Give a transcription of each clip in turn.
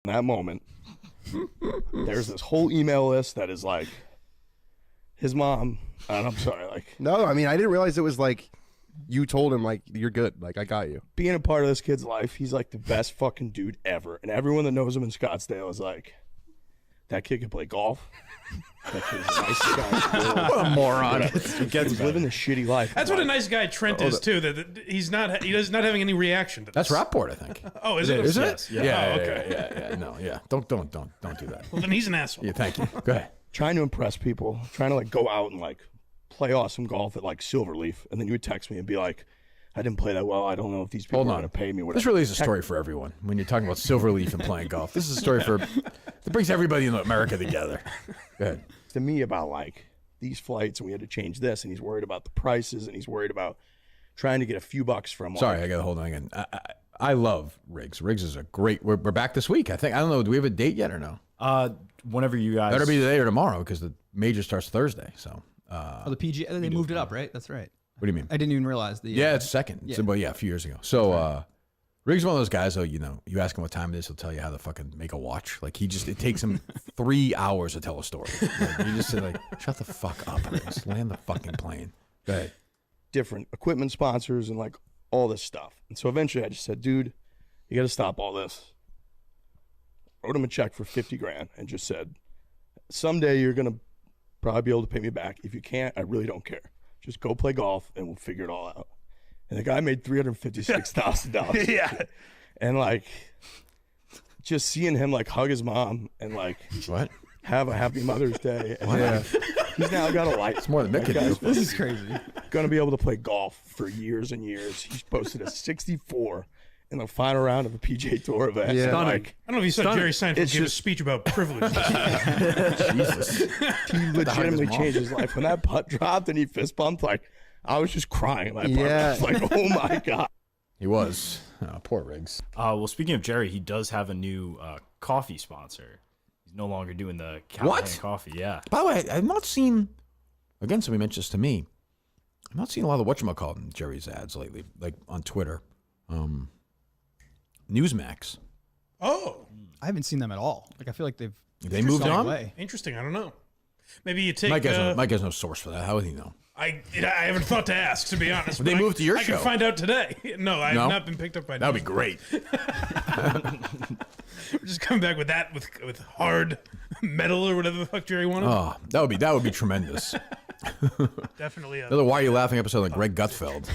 In that moment, there's this whole email list that is like his mom. And I'm sorry, like No, I mean, I didn't realize it was like you told him like you're good. Like I got you. being a part of this kid's life. He's like the best fucking dude ever, and everyone that knows him in Scottsdale is like, that kid can play golf. That kid's the nicest guy. What a moron. He's living the shitty life. That's what a nice guy Trent is too. That he's not. He does not having any reaction to this. That's Rapport, I think. Oh, is it? Is Yes. it? Yeah. Yeah. Oh, okay. Yeah. No. Yeah. Don't do that. Well, then he's an asshole. Yeah. Thank you. Go ahead. Trying to impress people, trying to like go out and like play awesome golf at like Silverleaf, and then you would text me and be like, I didn't play that well. I don't know if these people are going to pay me. Whatever. This really is a story for everyone. When you're talking about Silverleaf and playing golf, this is a story that brings everybody in America together. Go ahead. To me about like these flights, and we had to change this, and he's worried about the prices, and he's worried about trying to get a few bucks from. Sorry, I got to hold on again. I love Riggs. Riggs is a great. We're back this week. I think. I don't know. Do we have a date yet or no? Whenever you guys Better be today or tomorrow because the major starts Thursday. So. The PG, they moved it up, right? That's right. What do you mean? I didn't even realize the. Yeah, it's second. Yeah. Well, yeah, a few years ago. So Riggs is one of those guys, though. You know, you ask him what time it is, he'll tell you how to fucking make a watch. Like it takes him 3 hours to tell a story. Like, you just say like, shut the fuck up, Riggs. Land the fucking plane. Go ahead. Different equipment sponsors and like all this stuff. And so eventually I just said, dude, you got to stop all this. Wrote him a check for 50 grand and just said, someday you're going to probably be able to pay me back. If you can't, I really don't care. Just go play golf and we'll figure it all out. And the guy made $356,000. Yeah. And like, just seeing him like hug his mom and like What? have a happy Mother's Day. And like, he's now got a life. It's more than Nick could do. This is crazy. Going to be able to play golf for years and years. He's posted a 64 in the final round of a PGA Tour event. Yeah. Like, I don't know if you saw Jerry Seinfeld It's give a just- speech about privilege. Jesus. he legitimately mom. changed his life. When that putt dropped and he fist bumped, like, I was just crying in my apartment. Yeah. I was like, oh my God. He was. Oh, poor Riggs. well, speaking of Jerry, he does have a new coffee sponsor. He's no longer doing the Callahan coffee. Yeah. By the way, I've not seen, again, somebody mentioned this to me. I've not seen a lot of whatchamacallit in Jerry's ads lately, like on Twitter. Newsmax. Oh, I haven't seen them at all. Like I feel like they've They moved gone on? away. interesting. I don't know. Maybe you take. Mike has no source for that. How would he know? I haven't thought to ask, to be honest. They but moved to your I show. can find out today. No, I have No? not been picked up by. That would be great. We're just coming back with that with hard metal or whatever the fuck Jerry wanted. Oh, that would be tremendous. Definitely. Another Why Are You Laughing episode like Greg Gutfeld.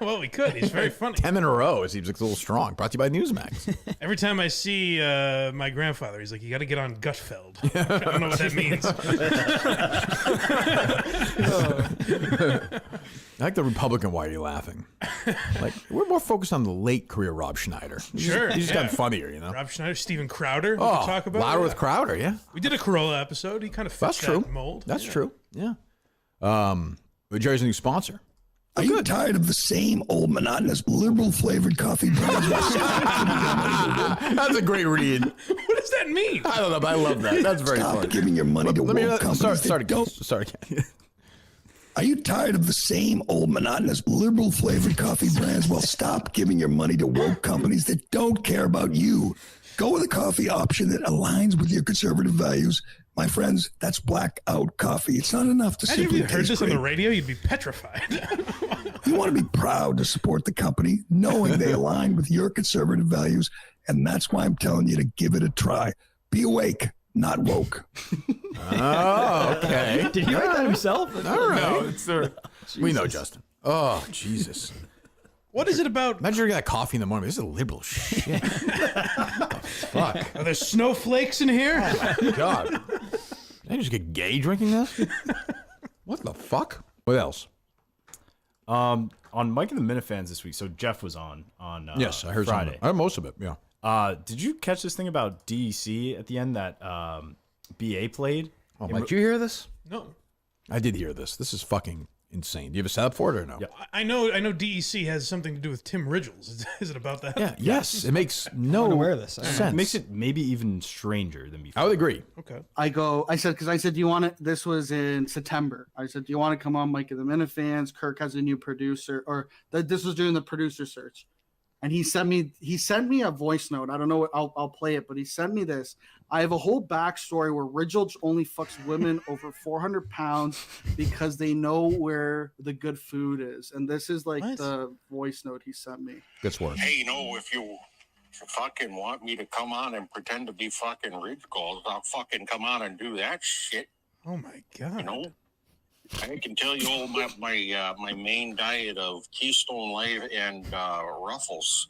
Well, we could. He's very funny. 10 in a row. It seems like a little strong. Brought to you by Newsmax. Every time I see my grandfather, he's like, "You got to get on Gutfeld." I don't know what that means. I like the Republican Why Are You Laughing? Like, we're more focused on the late career Rob Schneider. He's just gotten funnier, you know? Rob Schneider, Steven Crowder. We could Oh, talk about Louder Yeah. with Crowder, yeah. We did a Corolla episode. He kind of fits That's true. that mold. That's Yeah. true, yeah. But Jerry's a new sponsor. Are you tired of the same old monotonous liberal flavored coffee brands? That's a great read. What does that mean? I don't know, but I love that. That's very Stop funny. giving your money to Let me woke companies start that again. don't. Start again. Are you tired of the same old monotonous liberal flavored coffee brands? Well, stop giving your money to woke companies that don't care about you. Go with a coffee option that aligns with your conservative values. My friends, that's blackout coffee. It's not enough to Had you simply even heard taste this on great. the radio? You'd be petrified. You want to be proud to support the company, knowing they align with your conservative values, and that's why I'm telling you to give it a try. Be awake, not woke. Oh, okay. Did he write that himself? All right. No, it's We know, Justin. Oh, Jesus. What is it about? Imagine drinking that coffee in the morning. This is a liberal shit. Fuck. Are there snowflakes in here? God. Did I just get gay drinking this? What the fuck? What else? on Mike and the Minifans this week. So Jeff was on Yes, I heard some of Friday. it. I heard most of it, yeah. Did you catch this thing about DEC at the end that BA played? Oh, Mike, did you hear this? No. I did hear this. This is fucking insane. Do you have a setup for it or no? Yeah. I know DEC has something to do with Tim Ridgels. Is it about that? Yeah, yes. It makes no unaware of this. sense. It makes it maybe even stranger than before. I would agree. Okay. I said, do you want to, this was in September. I said, do you want to come on Mike and the Minifans? Kirk has a new producer, or this was during the producer search. and he sent me a voice note. I don't know what I'll play it, but he sent me this. I have a whole backstory where Ridgel only fucks women over 400 pounds because they know where the good food is. And this is like the voice note he sent me. Good work. Hey, if you fucking want me to come on and pretend to be fucking Ridgel, I'll fucking come on and do that shit. Oh my god. I can tell you all about my main diet of Keystone Light and Ruffles.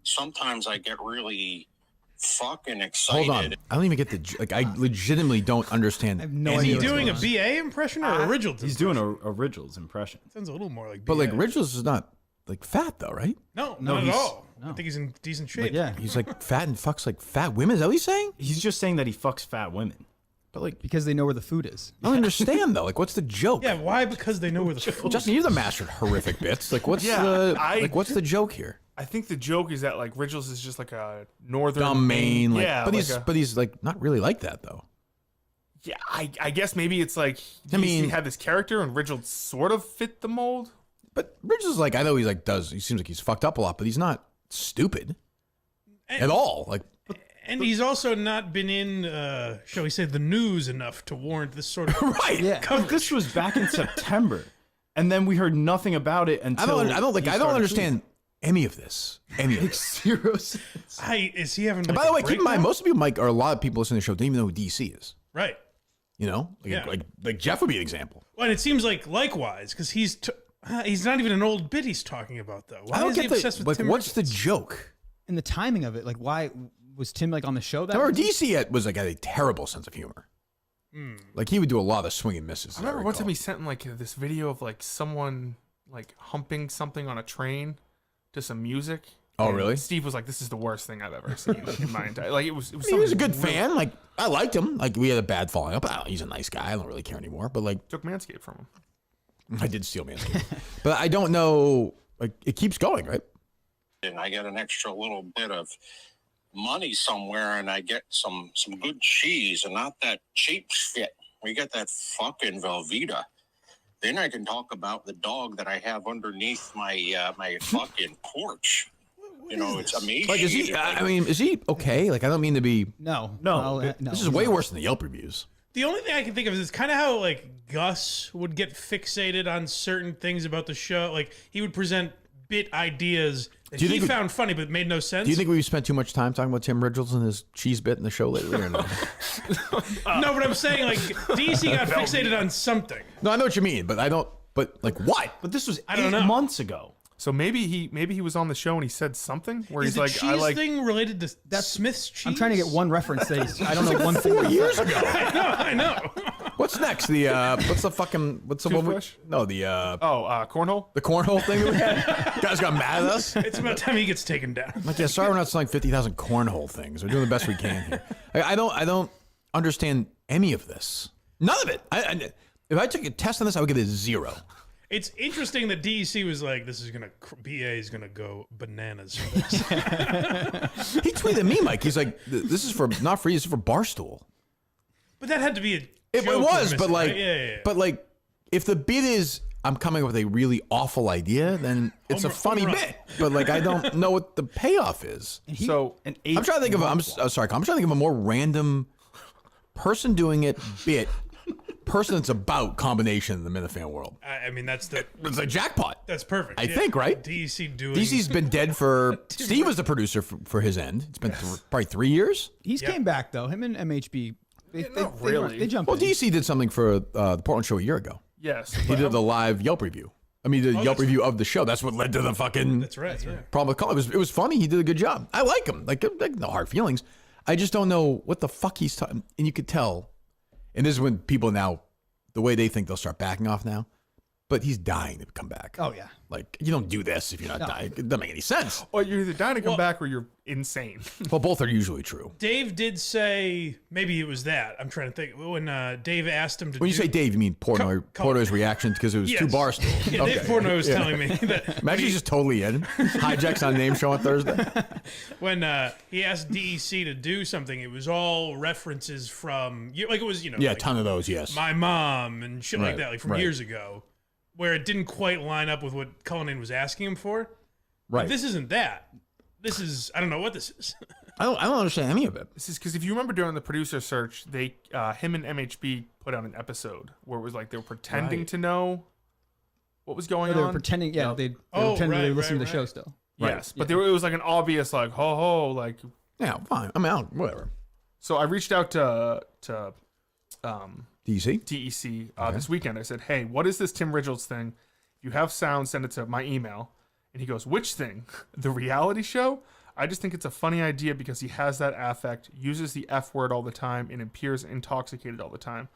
Sometimes I get really fucking excited. Hold on. I don't even get I legitimately don't understand. I have no Is idea he what's doing going a on. BA impression or a Ridgel? He's doing a Ridgel's impression. Sounds a little more like BA. But like Ridgel's is not like fat though, right? No, not at he's- all. no. I think he's in decent shape. But yeah, He's like fat and fucks like fat women. Is that what he's saying? He's just saying that he fucks fat women. But like, because they know where the food is. I don't understand though. Like, what's the joke? Yeah, why? Because they know where the food Justin, you're the master of horrific bits. Like, what's what's the joke here? I think the joke is that like Ridgel's is just like a northern Dumb Maine, like, yeah, but he's like not really like that though. yeah. I guess maybe it's like he had this character and Ridgel sort of fit the mold. But Ridgel's like, I know he's like he seems like he's fucked up a lot, but he's not stupid at all. Like, And he's also not been in, shall we say, the news enough to warrant this sort of right? Yeah. But this was back in September, and then we heard nothing about it until I don't understand any of this. Any of this. Zero sense. Is he having? And by the way, keep in mind, most of you, Mike, or a lot of people listening to the show, don't even know who DC is. Right. You know, Yeah. like Jeff would be an example. Well, and it seems like likewise because he's not even an old bit he's talking about though. Why I don't is he get obsessed with like Tim what's the Ridgel? joke? And the timing of it, like, why was Tim like on the show that? I remember week? DC was like had a terrible sense of humor. Like he would do a lot of swing and misses. I remember one time he sent like this video of like someone like humping something on a train to some music. Oh, And really? Steve was like, "This is the worst thing I've ever seen in my entire." Like it was. He was a good something fan. Like I liked him. Like we had a bad falling up. He's a nice guy. I don't really care anymore. But like Took Manscaped from him. I did steal Manscaped. But I don't know. Like it keeps going, right? And I get an extra little bit of money somewhere, and I get some good cheese, and not that cheap shit. We get that fucking Velveeta. Then I can talk about the dog that I have underneath my my fucking porch. It's amazing. Like is he? I mean, is he okay? Like I don't mean to be. No. No. This is way worse than the Yelp reviews. The only thing I can think of is kind of how like Gus would get fixated on certain things about the show. Like he would present bit ideas that he found funny but made no sense. Do you think we spent too much time talking about Tim Ridgel and his cheese bit in the show lately? Or no? No, but I'm saying like DC got fixated on something. No, I know what you mean, but I don't. But like what? But this was I don't 8 know. months ago. So maybe he was on the show and he said something where Is he's the like, cheese "I like." thing related to Smith's cheese? I'm trying to get one reference. I don't know one thing. 4 years ago. I know. What's next? What's the one? Toothbrush? No, the Cornhole. the cornhole thing that we had. Guys got mad at us. It's about time he gets taken down. I'm like, yeah, sorry, we're not selling 50,000 cornhole things. We're doing the best we can here. I don't understand any of this. None of it. If I took a test on this, I would give it a 0. It's interesting that DEC was like, BA is gonna go bananas for this. He tweeted me, Mike. He's like, this is not for you. This is for Barstool. But that had to be a It joke was, we're but missing, like, right? Yeah. but like, if the bit is I'm coming up with a really awful idea, then it's a funny Home run. bit. But like, I don't know what the payoff is. And he- So An I'm trying to think of. I'm sorry. I'm trying to think of a more random person doing it bit. Person that's about combination in the Minifan world. I mean, that's It's a jackpot. that's perfect. I think, right? DEC doing DC's been dead for. Steve was the producer for his end. It's been probably 3 years. He's came back though. Him and MHB. They really. They jumped. Well, in. DC did something for the Portland show a year ago. yes, He did the live Yelp review. I mean, the Yelp that's review of the show. That's what led to the fucking That's right. Yeah. problem with Colin. It was funny. He did a good job. I like him. Like no hard feelings. I just don't know what the fuck he's talking. And you could tell. And this is when people now, the way they think they'll start backing off now. But he's dying to come back. Oh yeah. Like, you don't do this if you're not dying. It doesn't make any sense. or you're either dying to come back or you're insane. Well, both are usually true. Dave did say maybe it was that. I'm trying to think when Dave asked him to. When you say Dave, you mean Portnoy's reaction because it was Yes. too Barstool. Yeah, Dave Portnoy was telling me that Imagine he's just totally in. Hijacks on name show on Thursday. when he asked DEC to do something, it was all references from like it was Yeah, a like ton of those, yes. my mom and shit like Right, that, like from right. years ago, where it didn't quite line up with what Cullinan was asking him for. Right. This isn't that. This is, I don't know what this is. I don't understand any of it. This is because if you remember during the producer search, they him and MHB put out an episode where it was like they were pretending to know what was going They were on. pretending, they were pretending they were listening to the show still. Yes, but it was like an obvious like ho ho like. Yeah, fine. I'm out. Whatever. So I reached out to DEC this weekend. I said, hey, what is this Tim Ridgel's thing? If you have sound, send it to my email. And he goes, which thing? The reality show? I just think it's a funny idea because he has that affect, uses the F word all the time, and appears intoxicated all the time.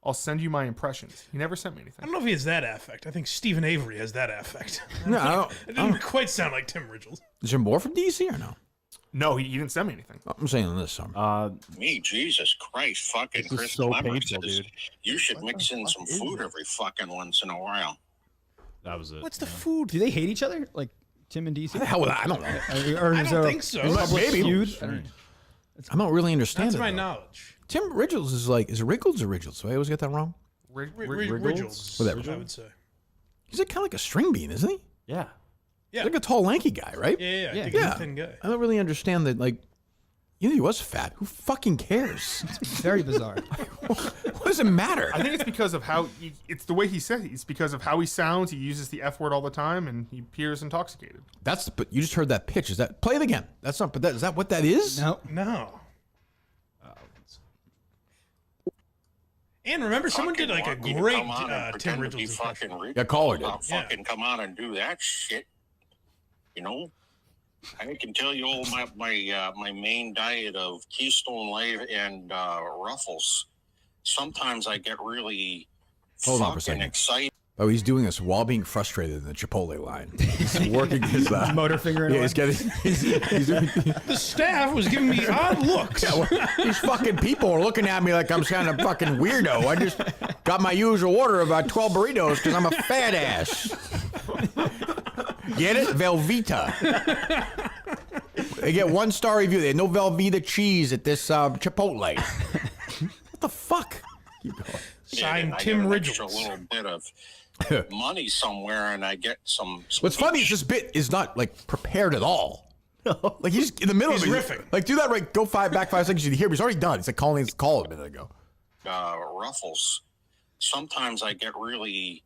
I'll send you my impressions. He never sent me anything. I don't know if he has that affect. I think Stephen Avery has that affect. No, It didn't quite sound like Tim Ridgel. Is there more from DC or no? No, he didn't send me anything. I'm saying on this summer. Me, Jesus Christ, fucking This is Chris so Clemens painful, says, dude. you should mix in some food every fucking once in a while. That was it. What's the food? Do they hate each other? Like Tim and DC? What the hell would I don't know. Or I is don't there a think so. public Maybe. feud? I don't know. I don't really understand That's it. my though. knowledge. Tim Ridgels is like, is it Riggles or Ridgels? So I always get that wrong. Ridgels, Whatever. I would say. He's like kind of like a string bean, isn't he? Yeah. Yeah. He's like a tall, lanky guy, right? Yeah. Yeah. Big Yeah. thin guy. I don't really understand that. Like, you know, he was fat. Who fucking cares? Very bizarre. What does it matter? I think it's because of how it's the way he said it. It's because of how he sounds. He uses the F word all the time, and he appears intoxicated. But you just heard that pitch. Is that play it again? That's not. But is that what that is? No. And remember, someone did like a Want me to great come on and Tim pretend to be Ridgels fucking impression. rich? Yeah, caller did. I'll fucking come on and do that shit. You know, I can tell you all my main diet of Keystone Live and Ruffles. Sometimes I get really Hold on for a fucking second. excited. Oh, he's doing this while being frustrated in the Chipotle line. He's working his Motor finger in Yeah, a he's getting. He's The staff was giving me odd looks. these fucking people are looking at me like I'm kind of fucking weirdo. I just got my usual order of about 12 burritos because I'm a fat ass. Get it? Velveeta. They get 1-star review. They had no Velveeta cheese at this Chipotle. What the fuck? Keep going. Signed and I Tim get an extra Ridgels. little bit of money somewhere, and I get some What's funny is this bit is not like prepared at all. Like he's in the middle He's of it. riffing. Like do that right. Go back 5 seconds. You hear, but he's already done. He's like calling his call a minute ago. Ruffles. Sometimes I get really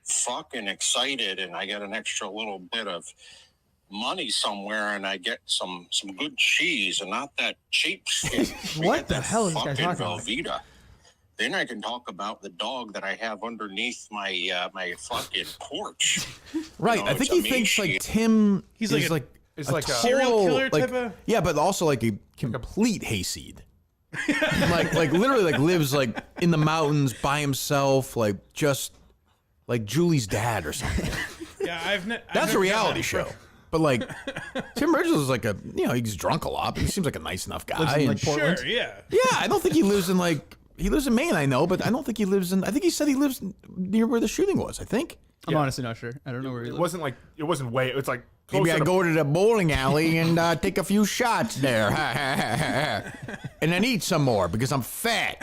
fucking excited, and I get an extra little bit of money somewhere, and I get some good cheese, and not that cheap shit. We What get the that hell is this guy fucking talking about? Velveeta. Then I can talk about the dog that I have underneath my my fucking porch. Right. You know, I think it's he thinks like emaciated. Tim He's is like like It's a like a serial total, killer like, type of- Yeah, but also like a complete hayseed. like literally like lives like in the mountains by himself, like just like Julie's dad or something. Yeah, I've That's never a gotten reality that show. impression. But like Tim Ridgel is like a he's drunk a lot, but he seems like a nice enough guy. Lives in, like, and- Portland. Sure, yeah. yeah, I don't think he lives in like he lives in Maine, I know, but I don't think he lives in. I think he said he lives near where the shooting was. I think I'm honestly not sure. I don't know where he It lives. wasn't way. It's like maybe closer I to- go to the bowling alley and take a few shots there, and then eat some more because I'm fat.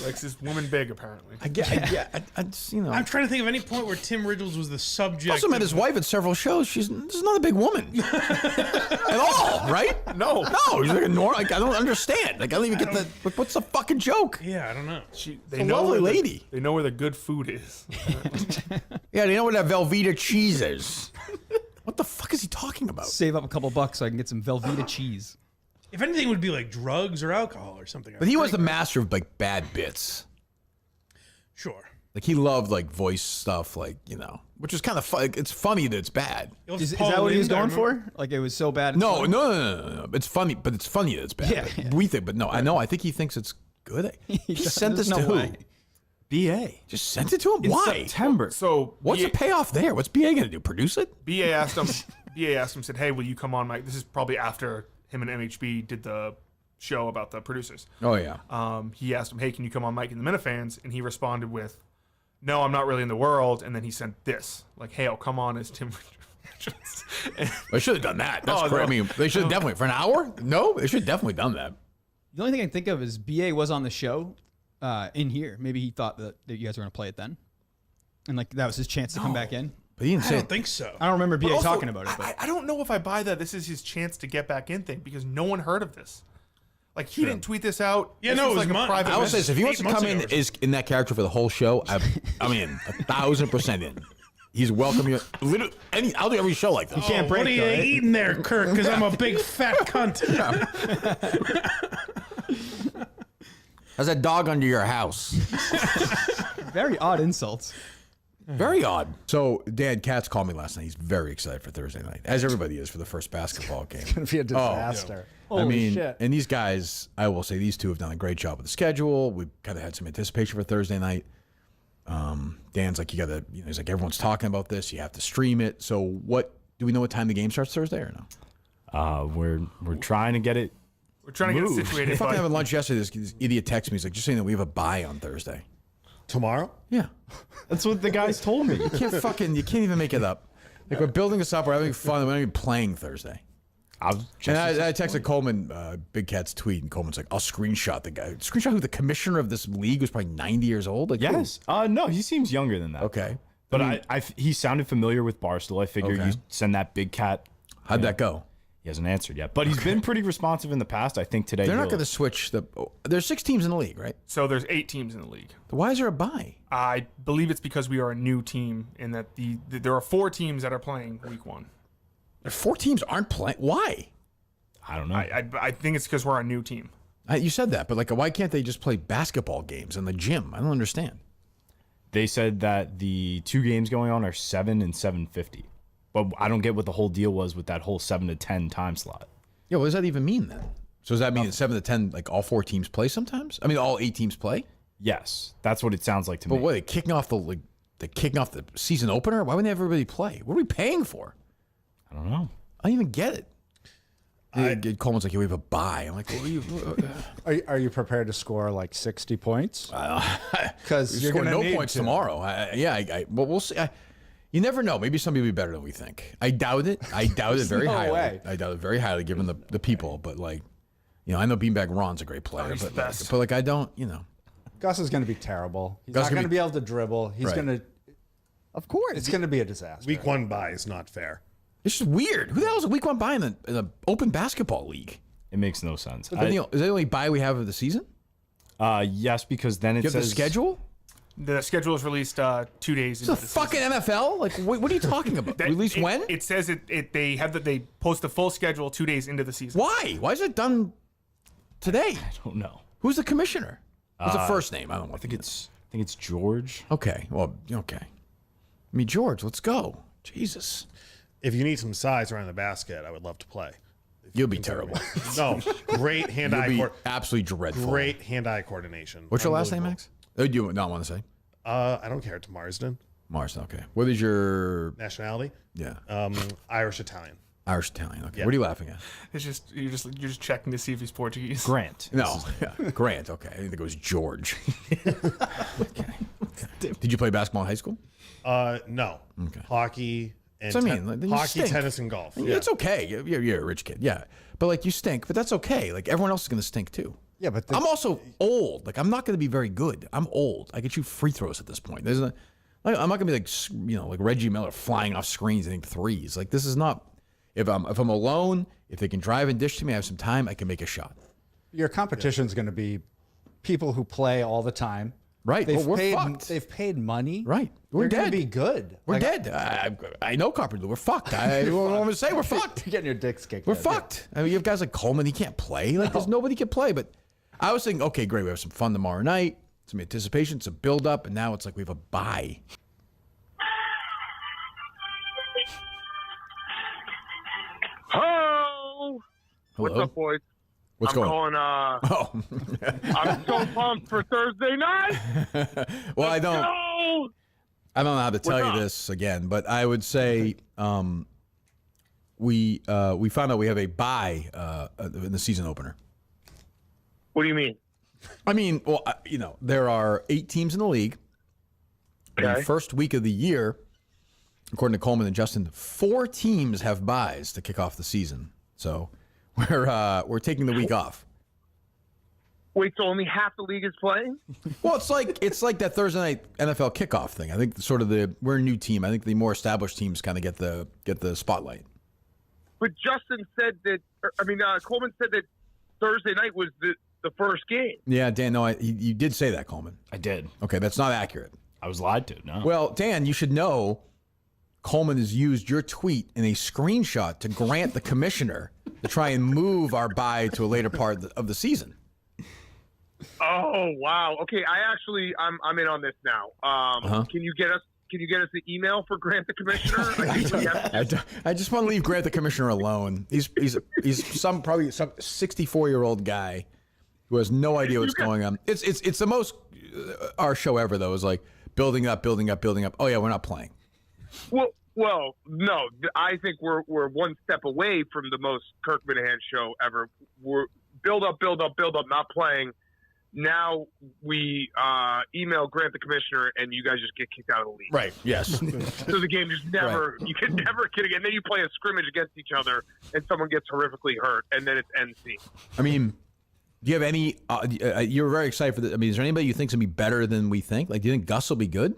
Likes this woman big apparently. I just, you know. I'm trying to think of any point where Tim Ridgels was the subject. Also met of- his wife at several shows. This is not a big woman at all, right? No. No, she's like a normal. Like I don't understand. Like I don't even get the. What's the fucking joke? Yeah, I don't know. They a know lovely where lady. They know where the good food is. Yeah, they know where that Velveeta cheese is. What the fuck is he talking about? Save up a couple bucks so I can get some Velveeta cheese. If anything, it would be like drugs or alcohol or something. But he was the master of like bad bits. Sure. Like he loved like voice stuff, like which is kind of fun. It's funny that it's bad. Is that what he was going for? Like it was so bad. it's No, funny? no. It's funny, but it's funny that it's bad. Yeah, Like, yeah. we think, but no, I know. I think he thinks it's good. He sent this There's to no who? way. BA. Just sent it to him. In Why? September. So What's BA, the payoff there? What's BA gonna do? Produce it? BA asked him. BA asked him, said, "Hey, will you come on, Mike?" This is probably after him and MHB did the show about the producers. Oh yeah. He asked him, "Hey, can you come on Mike and the Minifans?" And he responded with, "No, I'm not really in the world." And then he sent this, like, "Hey, I'll come on as Tim Ridgel." They should have done that. That's Oh, crazy. no. I mean, they should have definitely for an hour. No, they should have definitely done that. The only thing I can think of is BA was on the show in here. Maybe he thought that you guys were going to play it then. And like that was his chance to come back in. But he didn't I say don't think so. I don't remember But BA also, talking about it. But I don't know if I buy that this is his chance to get back in thing because no one heard of this. Like he didn't tweet this out. Yeah, This no, was it was like a mine. private I will say this: if he wants to 8 months come in ago or is in that character for the whole show, I'm in 1,000% in. He's welcome here. Literally, I'll do every show like this. can't break What are you though, right? eating there, Kirk? Because I'm a big fat cunt. How's that dog under your house? very odd insults. Very odd. So, Dan Katz called me last night. He's very excited for Thursday night, as everybody is for the first basketball game. It's gonna be a disaster. I mean, shit. and these guys, I will say, these two have done a great job with the schedule. We've kind of had some anticipation for Thursday night. Dan's like, you got to, he's like, everyone's talking about this. You have to stream it. So, do we know what time the game starts Thursday or no? We're trying to get it. We're trying to get it situated. I fucking but- having lunch yesterday. This idiot texted me. He's like, just saying that we have a bye on Thursday. Tomorrow? Yeah. That's what the guys told me. You can't even make it up. Like, we're building this up. We're having fun. We're not even playing Thursday. I texted Coleman, Big Cat's tweet, and Coleman's like, I'll screenshot the guy. Screenshot who the commissioner of this league was probably 90 years old? Like, Yes. No, he seems younger than that. Okay. But he sounded familiar with Barstool. I figured Okay. you send that Big Cat. How'd that go? He hasn't answered yet. But he's been pretty responsive in the past. I think today They're not going to switch there's 6 teams in the league, right? So there's 8 teams in the league. Why is there a bye? I believe it's because we are a new team in that there are 4 teams that are playing week 1. 4 teams aren't playing. Why? I don't know. I think it's because we're a new team. You said that, but like, why can't they just play basketball games in the gym? I don't understand. They said that the 2 games going on are 7 and 7:50. But I don't get what the whole deal was with that whole 7 to 10 time slot. Yeah, what does that even mean then? So does that mean at 7 to 10, like all 4 teams play sometimes? I mean, all 8 teams play? Yes, that's what it sounds like to me. But what, kicking off the season opener? Why wouldn't everybody play? What are we paying for? I don't know. I don't even get it. Coleman's like, yeah, we have a bye. I'm like, what are you? Are you prepared to score like 60 points? Because you're score going to no need points to. tomorrow. But we'll see. You never know. Maybe somebody will be better than we think. I doubt it. I doubt it very no highly. way. I doubt it very highly, given the people. But like, I know Beanbag Ron's a great player, he's but the best. like I don't. Gus is going to be terrible. He's Gus not gonna going to be- be able to dribble. He's Right. going to. Of course. It's going to be a disaster. Week 1 bye is not fair. It's just weird. Who the hell is a week 1 bye in the open basketball league? It makes no sense. Is that the only bye we have of the season? Yes, because then it You have says the schedule? The schedule is released 2 days. It's a fucking NFL. Like, what are you talking about? Release when? It says they post the full schedule 2 days into the season. Why? Why is it done today? I don't know. Who's the commissioner? What's the first name? I don't know. I think it's George. Okay. Well, okay. I mean, George, let's go. Jesus. If you need some size around the basket, I would love to play. You'll be terrible. No, great You'll hand-eye be coordination. absolutely dreadful. Great hand-eye coordination. What's your last name, Unbelievable. Max? Oh, do you not want to say? I don't care. It's Marsden. Marsden, okay. What is your Nationality? Yeah. Irish Italian. Irish Italian? Okay. Yeah. Yeah. What are you laughing at? It's just you're just checking to see if he's Portuguese. Grant. No, yeah. Grant. Okay, I think it was George. Okay. Did you play basketball in high school? No. Okay. Hockey and So, I mean, then you hockey, stink. tennis, and golf. Yeah. It's okay. You're a rich kid. Yeah, but like you stink. But that's okay. Like everyone else is gonna stink too. Yeah, but I'm also old. Like I'm not gonna be very good. I'm old. I can shoot free throws at this point. I'm not gonna be like like Reggie Miller flying off screens and hitting threes. Like this is not. If I'm alone, if they can drive and dish to me, I have some time. I can make a shot. Your competition is going to be people who play all the time. Right. They've Well, we're paid. fucked. They've paid money. Right. We're They're going dead. to be good. We're Like, dead. I know Carpenter. We're fucked. I don't want to say we're fucked. You're getting your dicks kicked. We're in. fucked. I mean, you have guys like Coleman. He can't play. Like, there's nobody can play. But I was thinking, okay, great. We have some fun tomorrow night, some anticipation, some build up, and now it's like we have a bye. Hello. What's Hello? up, boys? What's I'm going on? calling, I'm so pumped for Thursday night. Well, Let's go. I don't know how to tell What's you up? this again, but I would say we found out we have a bye in the season opener. What do you mean? I mean, well, there are 8 teams in the league. Okay. The first week of the year, according to Coleman and Justin, 4 teams have byes to kick off the season. So we're taking the week off. Wait, so only half the league is playing? Well, it's like that Thursday night NFL kickoff thing. I think we're a new team. I think the more established teams kind of get the spotlight. But Justin said that. Coleman said that Thursday night was the first game. Yeah, Dan. No, you did say that, Coleman. I did. Okay, that's not accurate. I was lied to. No. Well, Dan, you should know Coleman has used your tweet in a screenshot to grant the commissioner to try and move our bye to a later part of the season. Oh wow! Okay, I'm in on this now. Can you get us the email for Grant the Commissioner? I just want to leave Grant the Commissioner alone. He's some 64-year-old guy who has no idea what's going on. It's the most our show ever though. Is like building up. Oh yeah, we're not playing. Well, no. I think we're one step away from the most Kirk Minahan show ever. We're build up, not playing. Now we email Grant the Commissioner, and you guys just get kicked out of the league. Right. Yes. So the game just never. Right. You can never get again. Then you play a scrimmage against each other, and someone gets horrifically hurt, and then it's NC. I mean, do you have any? You're very excited for this. I mean, is there anybody you think's gonna be better than we think? Like, do you think Gus will be good?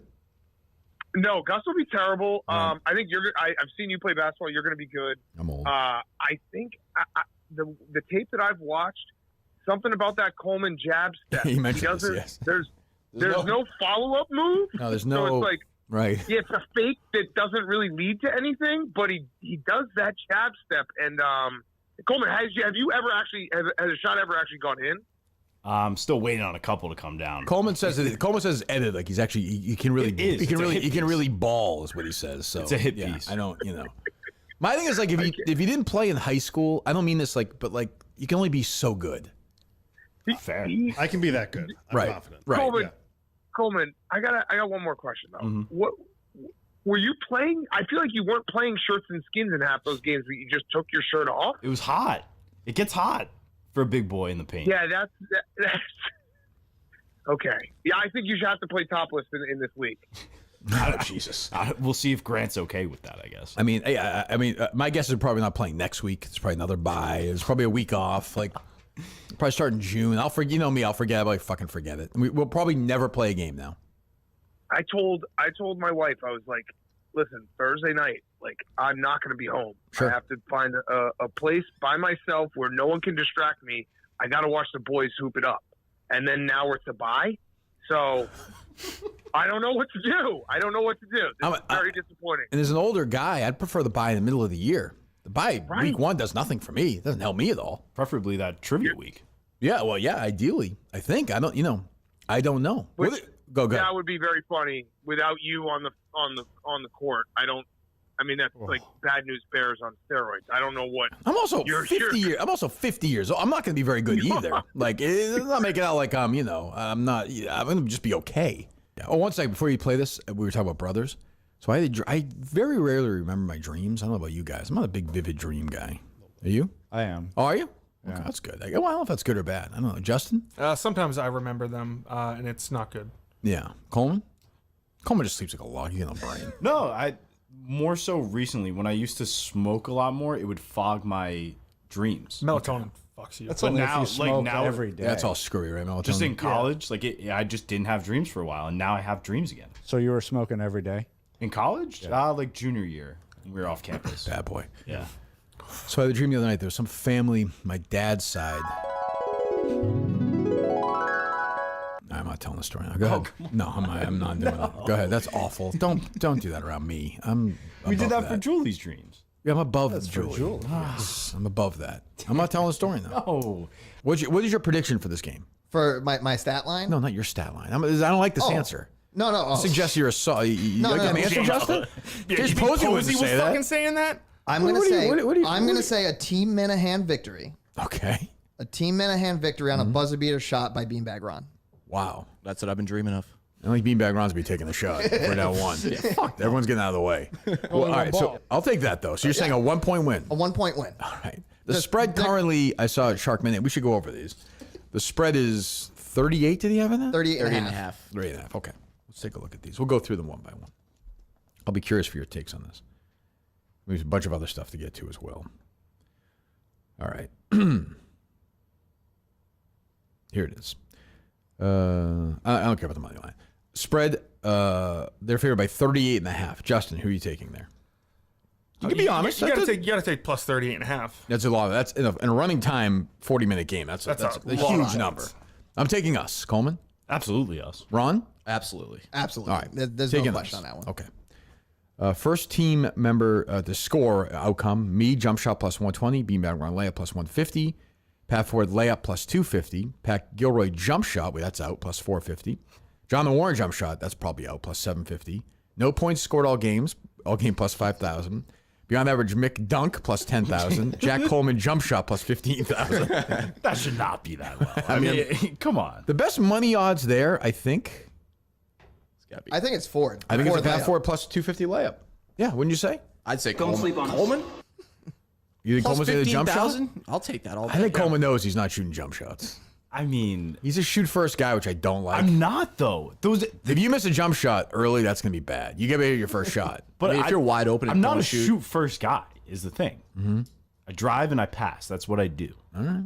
No, Gus will be terrible. I think I've seen you play basketball. You're going to be good. I'm old. I think the tape that I've watched, something about that Coleman jab step. He mentioned this, yes. There's no follow-up move. No, there's no. So it's like, right. Yeah, it's a fake that doesn't really lead to anything, but he does that jab step. And Coleman, have a shot ever actually gone in? I'm still waiting on a couple to come down. Coleman says it's edited. Like he's actually he can really he can really ball is what he says. So it's a hit piece. I don't My thing is like if you didn't play in high school, I don't mean this but you can only be so good. Fair. I can be that good. I'm confident. Right. Coleman, I got one more question though. Mm-hmm. What were you playing? I feel like you weren't playing shirts and skins in half those games, but you just took your shirt off. It was hot. It gets hot for a big boy in the paint. Yeah, that's okay. Yeah, I think you should have to play topless in this week. Oh, Jesus. We'll see if Grant's okay with that, I guess. I mean, my guess is probably not playing next week. It's probably another bye. It's probably a week off. Like, probably start in June. I'll forget. You know me. I'll forget. I'll fucking forget it. We'll probably never play a game now. I told my wife, I was like, listen, Thursday night, like, I'm not going to be home. Sure. I have to find a place by myself where no one can distract me. I got to watch the boys hoop it up. And then now it's a bye. So I don't know what to do. This is very disappointing. And as an older guy, I'd prefer the bye in the middle of the year. The bye week one does nothing for me. It doesn't help me at all. Preferably that trivia week. Yeah, well, yeah, ideally. I think. I don't know. Go. That would be very funny without you on the court. That's like bad news bears on steroids. I don't know what. I'm also 50 years old. I'm not going to be very good either. Like, it's not making out like I'm not. I'm going to just be okay. Oh, one second before you play this, we were talking about brothers. So I very rarely remember my dreams. I don't know about you guys. I'm not a big vivid dream guy. Are you? I am. Oh, are you? Yeah. Okay, that's good. Well, I don't know if that's good or bad. I don't know. Justin? Sometimes I remember them, and it's not good. Yeah. Coleman just sleeps like a log. You know, brain. No, I more so recently when I used to smoke a lot more, it would fog my dreams. Melatonin fucks you. That's only if you smoke every day. That's all screwy, right? Melatonin. Just in college, I just didn't have dreams for a while, and now I have dreams again. So you were smoking every day? In college? Yeah. Like junior year. We were off campus. Bad boy. Yeah. So I had a dream the other night. There was some family, my dad's side. I'm not telling the story now. Go ahead. No, I'm not doing it. Go ahead. That's awful. Don't do that around me. We did that for Julie's dreams. Yeah, I'm above Julie. Yes, I'm above that. I'm not telling the story now. No. What is your prediction for this game? For my stat line? No, not your stat line. I don't like this answer. No. I suggest you're you like an answer, Justin? Just Posey was fucking saying that. I'm gonna say a Team Minahan victory. Okay. A Team Minahan victory on a buzzer beater shot by Beanbag Ron. Wow. That's what I've been dreaming of. I think Beanbag Ron's be taking the shot. We're down one. Everyone's getting out of the way. Well, all right, so I'll take that though. So you're saying a 1-point win? A 1-point win. All right. The spread currently, I saw at Shark Minute. We should go over these. The spread is 38. Did he have in that? 38 and a half. 38 and a half. Okay. Let's take a look at these. We'll go through them one by one. I'll be curious for your takes on this. There's a bunch of other stuff to get to as well. All right. Here it is. I don't care about the money line. Spread, they're favored by 38.5. Justin, who are you taking there? You can be honest. You got to take plus 38.5. That's a lot. That's in a running time 40-minute game. That's a huge number. I'm taking us. Coleman? Absolutely us. Ron? Absolutely. All right. There's no question on that one. Okay. First team member to score outcome, me, jump shot plus 120, beanbag run layup plus 150, Pat Ford layup plus 250, Pat Gilroy jump shot, that's out, plus 450, Jonathan Warren jump shot, that's probably out, plus 750, no points scored all game plus 5,000, beyond average Mick dunk plus 10,000, Jack Coleman jump shot plus 15,000. That should not be that low. I mean, come on. The best money odds there, I think. I think it's Ford. I think it's a Pat Ford plus 250 layup. Yeah, wouldn't you say? I'd say Don't sleep on Coleman. You think Coleman's going to jump shot? I'll take that all day. I think Coleman knows he's not shooting jump shots. I mean, he's a shoot first guy, which I don't like. I'm not though. If you miss a jump shot early, that's going to be bad. You get to your first shot. But if you're wide open, I'm not a shoot first guy. Is the thing. Mm-hmm. I drive and I pass. That's what I do. All right.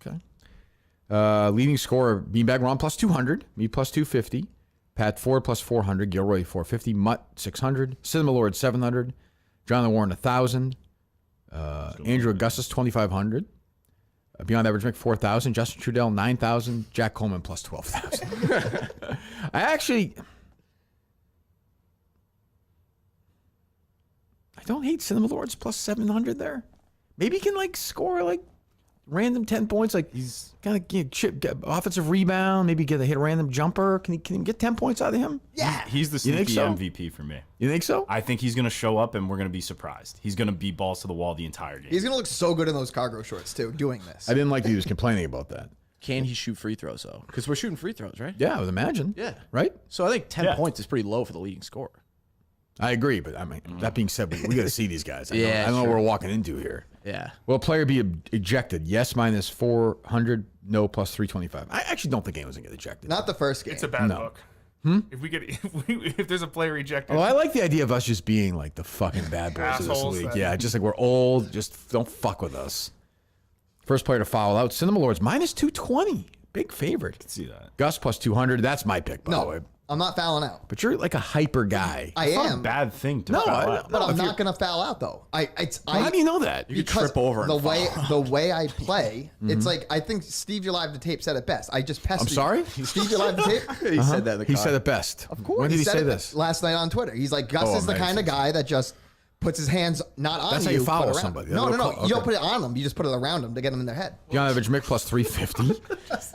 Okay. Leading scorer, Beanbag Ron plus 200, me plus 250, Pat Ford plus 400, Gilroy 450, Mutt 600, Cinema Lord 700, Jonathan Warren 1,000, Andrew Augustus 2,500, Beyond Average Mick 4,000, Justin Trudell 9,000, Jack Coleman plus 12,000. I don't hate Cinema Lords plus 700 there. Maybe he can score random 10 points. He's gonna get offensive rebound. Maybe get a random jumper. Can he get 10 points out of him? Yeah, he's the sneaky MVP for me. You think so? I think he's gonna show up and we're gonna be surprised. He's gonna be balls to the wall the entire game. He's gonna look so good in those cargo shorts too, doing this. I didn't like that he was complaining about that. Can he shoot free throws though? Because we're shooting free throws, right? Yeah, I would imagine. Yeah. Right. So I think 10 points is pretty low for the leading scorer. I agree, but I mean, that being said, we got to see these guys. I Yeah, don't know sure. what we're walking into here. Yeah. Will a player be ejected? Yes, minus 400. No, plus 325. I actually don't think anyone's gonna get ejected. Not the first game. It's a bad No. look. If there's a player ejected. Oh, I like the idea of us just being like the fucking bad boys of this Assholes league. that- Yeah, just like we're old. Just don't fuck with us. First player to foul out. Cinema Lords minus 220. Big favorite. Can see that. Gus plus 200. That's my pick, by the way. I'm not fouling out. But you're like a hyper guy. I It's not a am. bad thing to No, foul I- out. But No, I'm if not you're- going to foul out though. How do you know that? You could because trip over and the fall. way I play. It's like I think Steve You're Live to Tape said it best. I just pestered. I'm sorry? Steve You're Live to Tape. He said that in the He car. said it best. Of course. When did he say it this? last night on Twitter? He's like, Gus Oh, is the amazing. kind of guy that just puts his hands not on That's how you. you foul but around. somebody. No. Okay. You don't put it on them. You just put it around them to get them in their head. John Average Mick plus 350.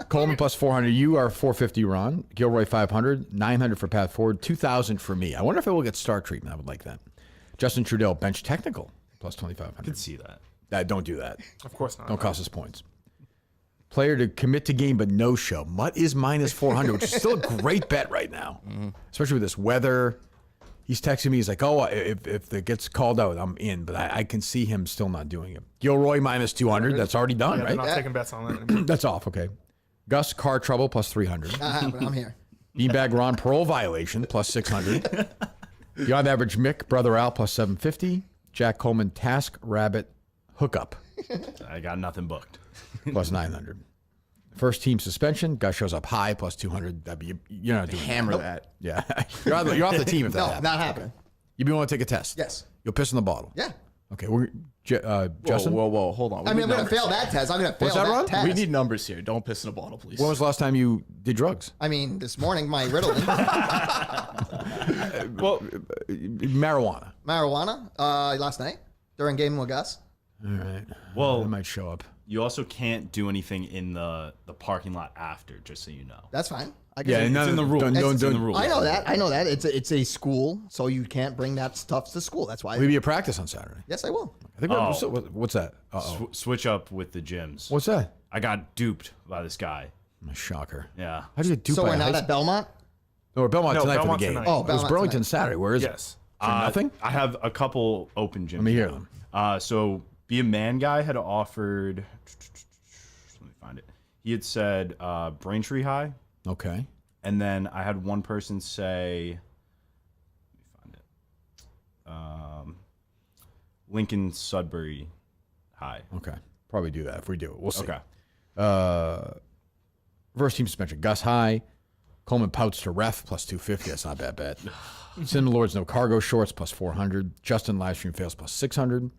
Coleman plus 400. You are 450, Ron. Gilroy 500. 900 for Pat Ford. 2,000 for me. I wonder if it will get star treatment. I would like that. Justin Trudell, bench technical, plus 2,500. I could see that. Don't do that. Of course not. Don't cost us points. Player to commit to game but no show. Mutt is minus 400, which is still a great bet right now, especially with this weather. He's texting me. He's like, oh, if it gets called out, I'm in. But I can see him still not doing it. Gilroy minus 200. That's already done, Yeah, right? they're not taking bets on that anymore. That's off. Okay. Gus, car trouble, plus 300. Not happening. I'm here. Beanbag Ron, parole violation, plus 600. Beyond Average Mick, Brother Al, plus 750. Jack Coleman, Task Rabbit, hookup, I got nothing booked. plus 900. First team suspension. Gus shows up high, plus 200. You're not doing Hammer that. that. Yeah. You're off the team if that No, happens. not happening. You be willing to take a test? Yes. You'll piss in the bottle? Yeah. Okay. Justin? Whoa, hold on. I mean, I'm going to fail that test. I'm going to fail What's that, Ron? test. We need numbers here. Don't piss in a bottle, please. When was the last time you did drugs? I mean, this morning, my Ritalin. Marijuana. Marijuana last night during game with Gus. All right. Well, It might show up. you also can't do anything in the parking lot after, just so you know. That's fine. I Yeah, It's in the rules. It's in the rules. I know that. I know that. It's a school, so you can't bring that stuff to school. That's why. Will you be at practice on Saturday? Yes, I will. I think Oh. what's that? Uh-oh. Switch up with the gyms. What's that? I got duped by this guy. A shocker. Yeah. How do you get duped So by we're a not high at Belmont. No, we're Belmont No, tonight Belmont for the game. tonight. Oh, it was Belmont Burlington tonight. Saturday. Where is Yes. it? Nothing? I have a couple open gyms. Let me hear now. them. So Be a Man guy had offered. Let me find it. He had said Braintree High. Okay. And then I had one person say, let me find it. Lincoln Sudbury High. Okay. Probably do that if we do it. We'll see. Okay. Reverse team suspension. Gus High. Coleman pouts to ref plus 250. That's not bad bet. Cinnamon Lords no cargo shorts plus 400. Justin livestream fails plus 600.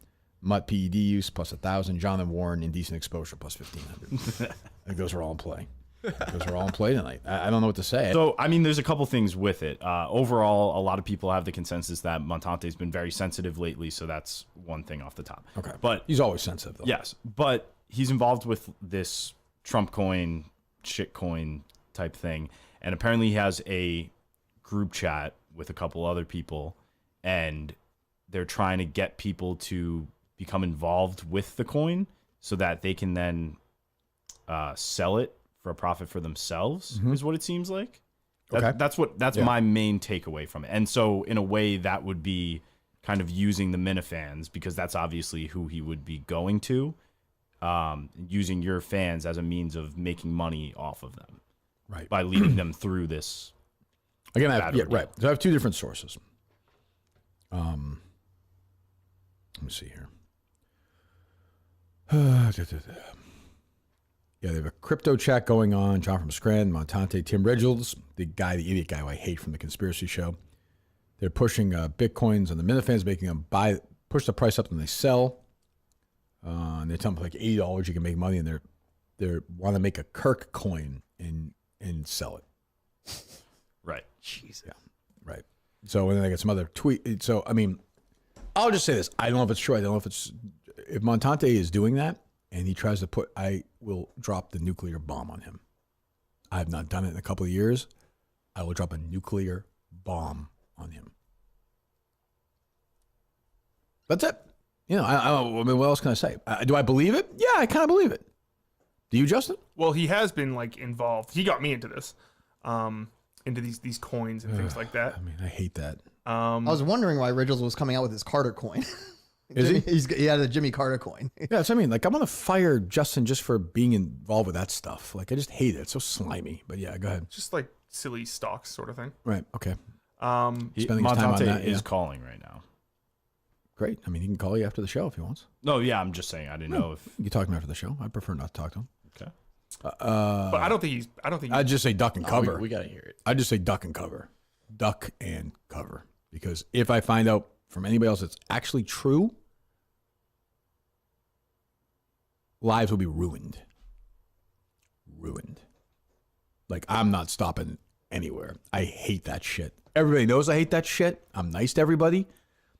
Mutt PED use plus 1,000. Jonathan Warren indecent exposure plus 1,500. I think those are all in play. Those are all in play tonight. I don't know what to say. So, I mean, there's a couple things with it. Overall, a lot of people have the consensus that Montante's been very sensitive lately, so that's one thing off the top. Okay. But he's always sensitive, though. Yes, but he's involved with this Trump coin, shit coin type thing, and apparently he has a group chat with a couple other people, and they're trying to get people to become involved with the coin so that they can then sell it for a profit for themselves, is what it seems like. Okay. That's my main takeaway from it. And so in a way that would be kind of using the Minifans, because that's obviously who he would be going to, using your fans as a means of making money off of them. Right. By leading them through this. Again, right. So I have two different sources. Let me see here. Yeah, they have a crypto chat going on. John from Scranton, Montante, Tim Ridgel, the idiot guy who I hate from the conspiracy show. They're pushing Bitcoins on the Minifans, making them push the price up when they sell. And they tell them like $80 you can make money, and they want to make a Kirk coin and sell it. Right. Jeez. Yeah. Right. So and then I get some other tweet. So I mean, I'll just say this: I don't know if it's true. I don't know if Montante is doing that, and he tries to I will drop the nuclear bomb on him. I have not done it in a couple of years. I will drop a nuclear bomb on him. That's it. You know, I mean, what else can I say? Do I believe it? Yeah, I kind of believe it. Do you, Justin? Well, he has been like involved. He got me into this, into these coins and things like that. I mean, I hate that. I was wondering why Ridgels was coming out with his Carter coin. Is he? He had a Jimmy Carter coin. Yeah, that's what I mean. Like, I'm gonna fire Justin just for being involved with that stuff. Like, I just hate it. It's so slimy. But yeah, go ahead. Just like silly stocks sort of thing. Right. Okay. Spending his time on that is calling right now. Great. I mean, he can call you after the show if he wants. No, yeah, I'm just saying. I didn't know if you talk to him after the show. I prefer not to talk to him. Okay. But I don't think. I'd just say duck and cover. We gotta hear it. I'd just say duck and cover. Duck and cover. Because if I find out from anybody else it's actually true, lives will be ruined. Ruined. Like, I'm not stopping anywhere. I hate that shit. Everybody knows I hate that shit. I'm nice to everybody.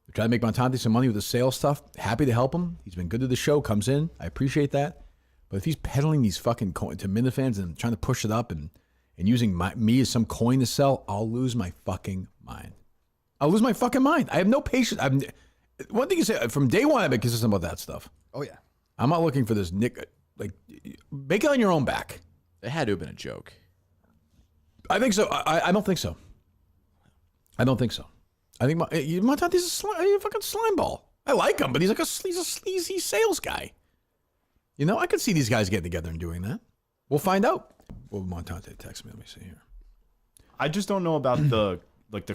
We're trying to make Montante some money with the sales stuff. Happy to help him. He's been good to the show. Comes in. I appreciate that. But if he's peddling these fucking coins to Minifans and trying to push it up and using me as some coin to sell, I'll lose my fucking mind. I'll lose my fucking mind. I have no patience. One thing is, from day one, I've been consistent about that stuff. Oh, yeah. I'm not looking for this like, make it on your own back. It had to have been a joke. I think so. I don't think so. I don't think so. I think Montante's a fucking slime ball. I like him, but he's a sleazy sales guy. You know, I could see these guys getting together and doing that. We'll find out. Well, Montante text me. Let me see here. I just don't know about the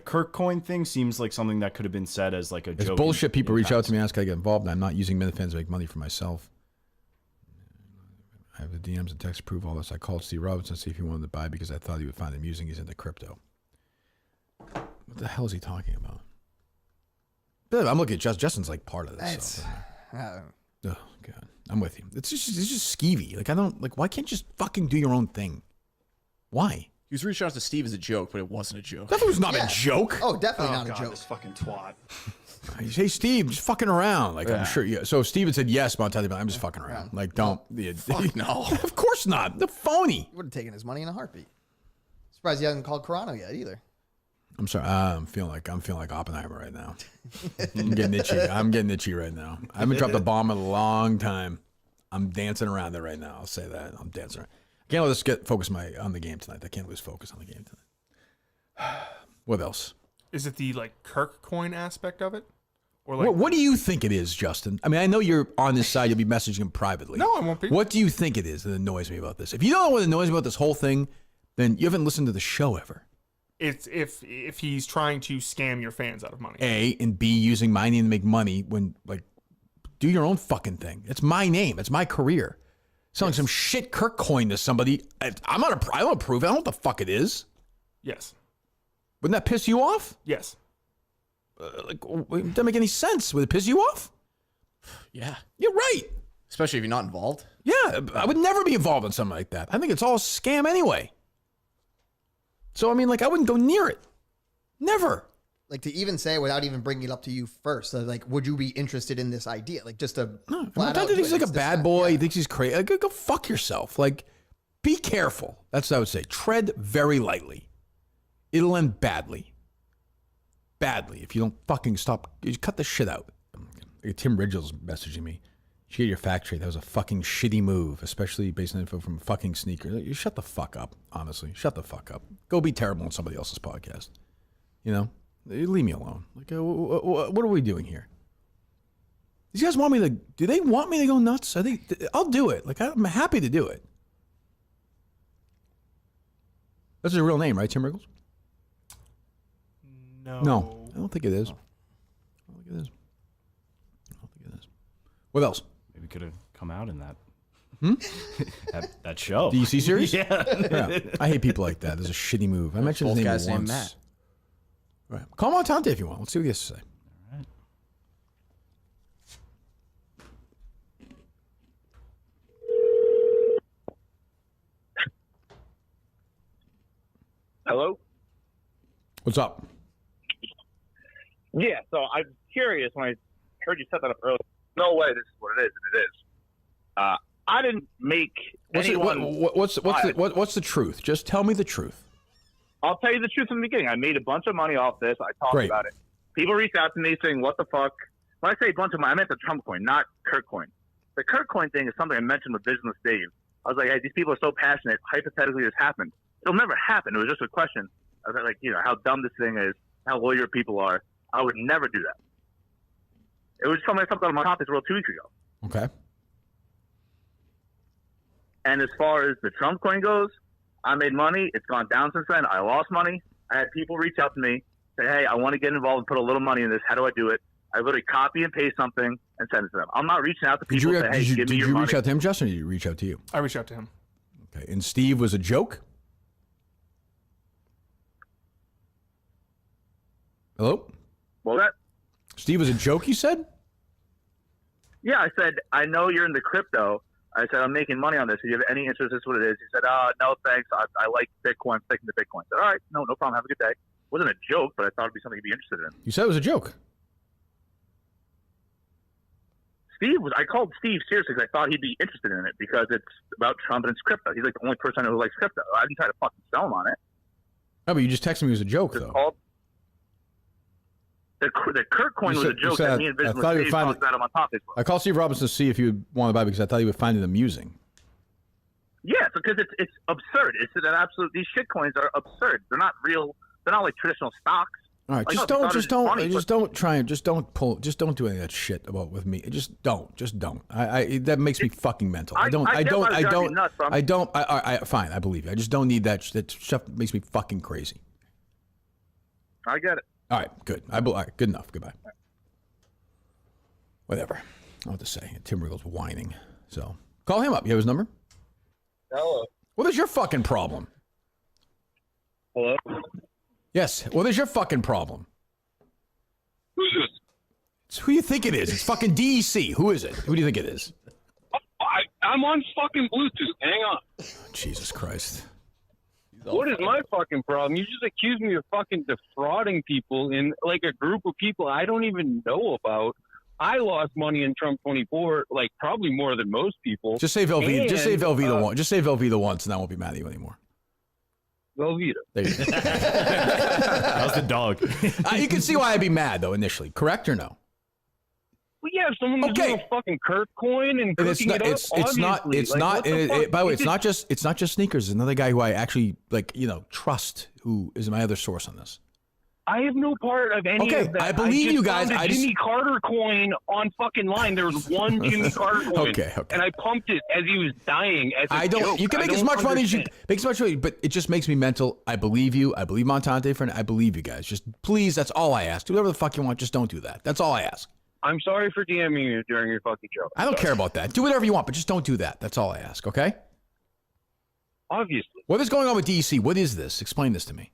Kirk coin thing. Seems like something that could have been said as like a It's joke. bullshit. People reach out to me and ask I get involved, and I'm not using Minifans to make money for myself. I have the DMs and texts to prove all this. I called Steve Robinson to see if he wanted to buy because I thought he would find it amusing. He's into crypto. What the hell is he talking about? But I'm looking at Justin's like part of this stuff. Oh, God. I'm with you. It's just skeevy. Like, I don't, like, why can't you just fucking do your own thing? Why? He was reaching out to Steve as a joke, but it wasn't a joke. That was not a joke. Oh, definitely not a joke. This fucking twat. Hey, Steve, just fucking around. Like, I'm sure. Yeah. So Steven said yes, Montante, but I'm just fucking around. Like, don't. Fuck no. Of course not. The phony. He would have taken his money in a heartbeat. Surprised he hasn't called Carano yet either. I'm sorry. I'm feeling like Oppenheimer right now. I'm getting itchy. I'm getting itchy right now. I haven't dropped a bomb in a long time. I'm dancing around it right now. I'll say that. I'm dancing around. I can't let us get focus on the game tonight. I can't lose focus on the game tonight. What else? Is it the like Kirk coin aspect of it? Or like, what do you think it is, Justin? I mean, I know you're on this side. You'll be messaging him privately. No, I won't be. What do you think it is that annoys me about this? If you don't know what annoys me about this whole thing, then you haven't listened to the show ever. It's if he's trying to scam your fans out of money. A, and B, using my name to make money when, like, do your own fucking thing. It's my name. It's my career. Selling some shit Kirk coin to somebody. I don't approve. I don't know what the fuck it is. Yes. Wouldn't that piss you off? Yes. It doesn't make any sense. Would it piss you off? Yeah. You're right. Especially if you're not involved. Yeah, I would never be involved in something like that. I think it's all a scam anyway. So, I mean, like, I wouldn't go near it. Never. Like, to even say without even bringing it up to you first, like, would you be interested in this idea? Like, just to Montante thinks he's like a bad boy. He thinks he's crazy. Like, go fuck yourself. Like, be careful. That's what I would say. Tread very lightly. It'll end badly. Badly. If you don't fucking stop. You cut the shit out. Tim Ridgel's messaging me. You should get your fact straight. That was a fucking shitty move, especially based on info from fucking sneakers. You shut the fuck up, honestly. Shut the fuck up. Go be terrible on somebody else's podcast. You know? Leave me alone. Like, what are we doing here? These guys want me to... Do they want me to go nuts? I think... I'll do it. Like, I'm happy to do it. That's his real name, right, Tim Ridgel? No, I don't think it is. I don't think it is. What else? Maybe could have come out in that that show. DC series? Yeah. I hate people like that. There's a shitty move. I mentioned his name once. Named Matt. Right. Call Montante if you want. Let's see what he has to say. All right. Hello? What's up? Yeah, so I'm curious when I heard you set that up earlier. No way, this is what it is, and it is. I didn't make what's the truth? Just tell me the truth. I'll tell you the truth from the beginning. I made a bunch of money off this. I talked Great. about it. People reached out to me saying, what the fuck? When I say a bunch of money, I meant the Trump coin, not Kirk coin. The Kirk coin thing is something I mentioned with Business Dave. I was like, hey, these people are so passionate. Hypothetically, this happened. It'll never happen. It was just a question. I was like, how dumb this thing is, how loyal people are. I would never do that. It was something I talked about on my Montante's World 2 weeks ago. Okay. And as far as the Trump coin goes, I made money. It's gone down since then. I lost money. I had people reach out to me, say, hey, I want to get involved and put a little money in this. How do I do it? I literally copy and paste something and send it to them. I'm not reaching out to people and say, hey, give me your money. Did you reach out to him, Justin, or did you reach out to you? I reached out to him. Okay. And Steve was a joke? Hello? Well, Steve was a joke, you said? Yeah, I said, I know you're into crypto. I said, I'm making money on this. Do you have any interest? This is what it is. He said, no, thanks. I like Bitcoin. I'm sticking to Bitcoin. I said, all right, no problem. Have a good day. It wasn't a joke, but I thought it'd be something to be interested in. You said it was a joke. I called Steve seriously because I thought he'd be interested in it because it's about Trump and it's crypto. He's like the only person who likes crypto. I didn't try to fucking sell him on it. No, but you just texted me it was a joke, though. The Kirk coin was a joke that me and Business Dave talked about on my topic. I called Steve Robinson to see if he would want to buy because I thought he would find it amusing. Yeah, because it's absurd. It's an absolute. These shit coins are absurd. They're not real. They're not like traditional stocks. All right, like, just don't do any of that shit with me. Just don't. That makes me fucking mental. Fine, I believe you. I just don't need that. That stuff makes me fucking crazy. I get it. All right, good. All right, good enough. Goodbye. Whatever. I don't know what to say. Tim Riggle's whining. So call him up. You have his number? Hello. What is your fucking problem? Hello? Yes. What is your fucking problem? Who's this? It's who you think it is. It's fucking DEC. Who is it? Who do you think it is? I'm on fucking Bluetooth. Hang on. Oh, Jesus Christ. What is my fucking problem? You just accuse me of fucking defrauding people in like a group of people I don't even know about. I lost money in Trump 24, like probably more than most people. Just say Velveeta. Just say Velveeta once. Just say Velveeta once, and I won't be mad at you anymore. Velveeta. There you go. How's the dog? You can see why I'd be mad though initially. Correct or no? Well, yeah, if someone was doing a fucking Kirk coin and cooking it up, by the way, it's not just sneakers. There's another guy who I actually trust, who is my other source on this. I have no part of any of that. I believe you guys. I Jimmy Carter coin on fucking line. There was one Jimmy Carter coin. Okay. And I pumped it as he was dying. Joke. You can make as much money as you make as much money, but it just makes me mental. I believe you. I believe Montante, friend. I believe you guys. Just please, that's all I ask. Do whatever the fuck you want. Just don't do that. That's all I ask. I'm sorry for DMing you during your fucking show. I don't care about that. Do whatever you want, but just don't do that. That's all I ask, okay? Obviously. What is going on with DC? What is this? Explain this to me.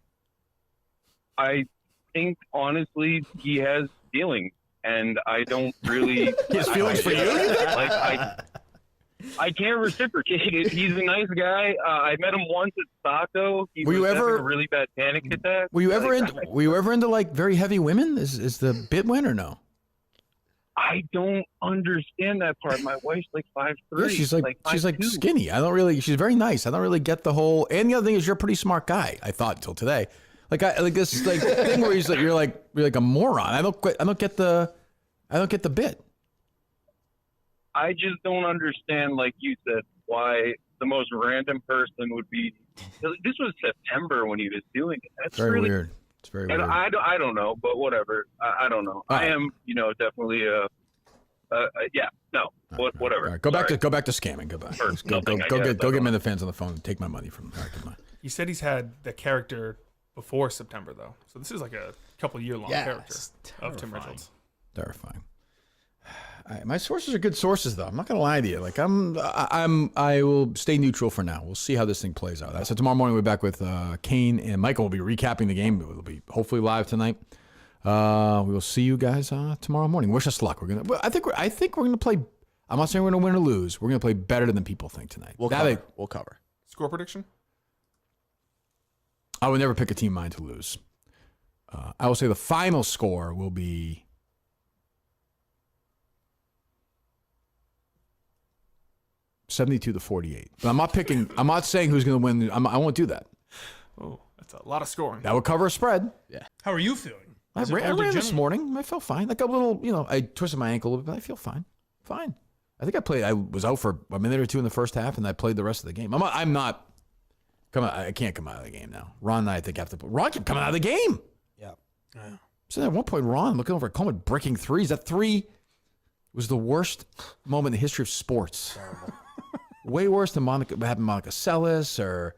I think, honestly, he has feelings, and I don't really... He has feelings for you? I can't reciprocate it. He's a nice guy. I met him once at Saco. He was having a really bad panic attack. Were you ever into like very heavy women? Is the bit win or no? I don't understand that part. My wife's like 5'3". Yeah, she's like 5'2". skinny. I don't really. She's very nice. I don't really get the whole. And the other thing is, you're a pretty smart guy. I thought till today. Like this thing where he's like you're like a moron. I don't get the bit. I just don't understand, like you said, why the most random person would be. This was September when he was doing it. That's very really weird. It's very weird. And I don't know, but whatever. I don't know. I am, definitely whatever. All right, go back to scamming. Goodbye. Go get men the fans on the phone and take my money from them. All right, goodbye. He said he's had the character before September though, so this is like a couple year long character of Tim Ridgel. Terrifying. My sources are good sources, though. I'm not gonna lie to you. Like I will stay neutral for now. We'll see how this thing plays out. So tomorrow morning we'll be back with Kane and Michael. Will be recapping the game. It'll be hopefully live tonight. We will see you guys tomorrow morning. Wish us luck. I think we're gonna play. I'm not saying we're gonna win or lose. We're gonna play better than people think tonight. We'll cover. Score prediction? I would never pick a team mine to lose. I will say the final score will be 72-48. But I'm not saying who's going to win. I won't do that. Oh, that's a lot of scoring. That would cover a spread. Yeah. How are you feeling? I ran this morning. I felt fine. Like a little, I twisted my ankle a little bit, but I feel fine. Fine. I think I was out for a minute or two in the first half, and I played the rest of the game. I'm not. Come on, I can't come out of the game now. Ron and I think have to. Ron kept coming out of the game. Yeah. So at one point, Ron looking over at Coleman breaking threes. That three was the worst moment in the history of sports. Way worse than Monica Seles or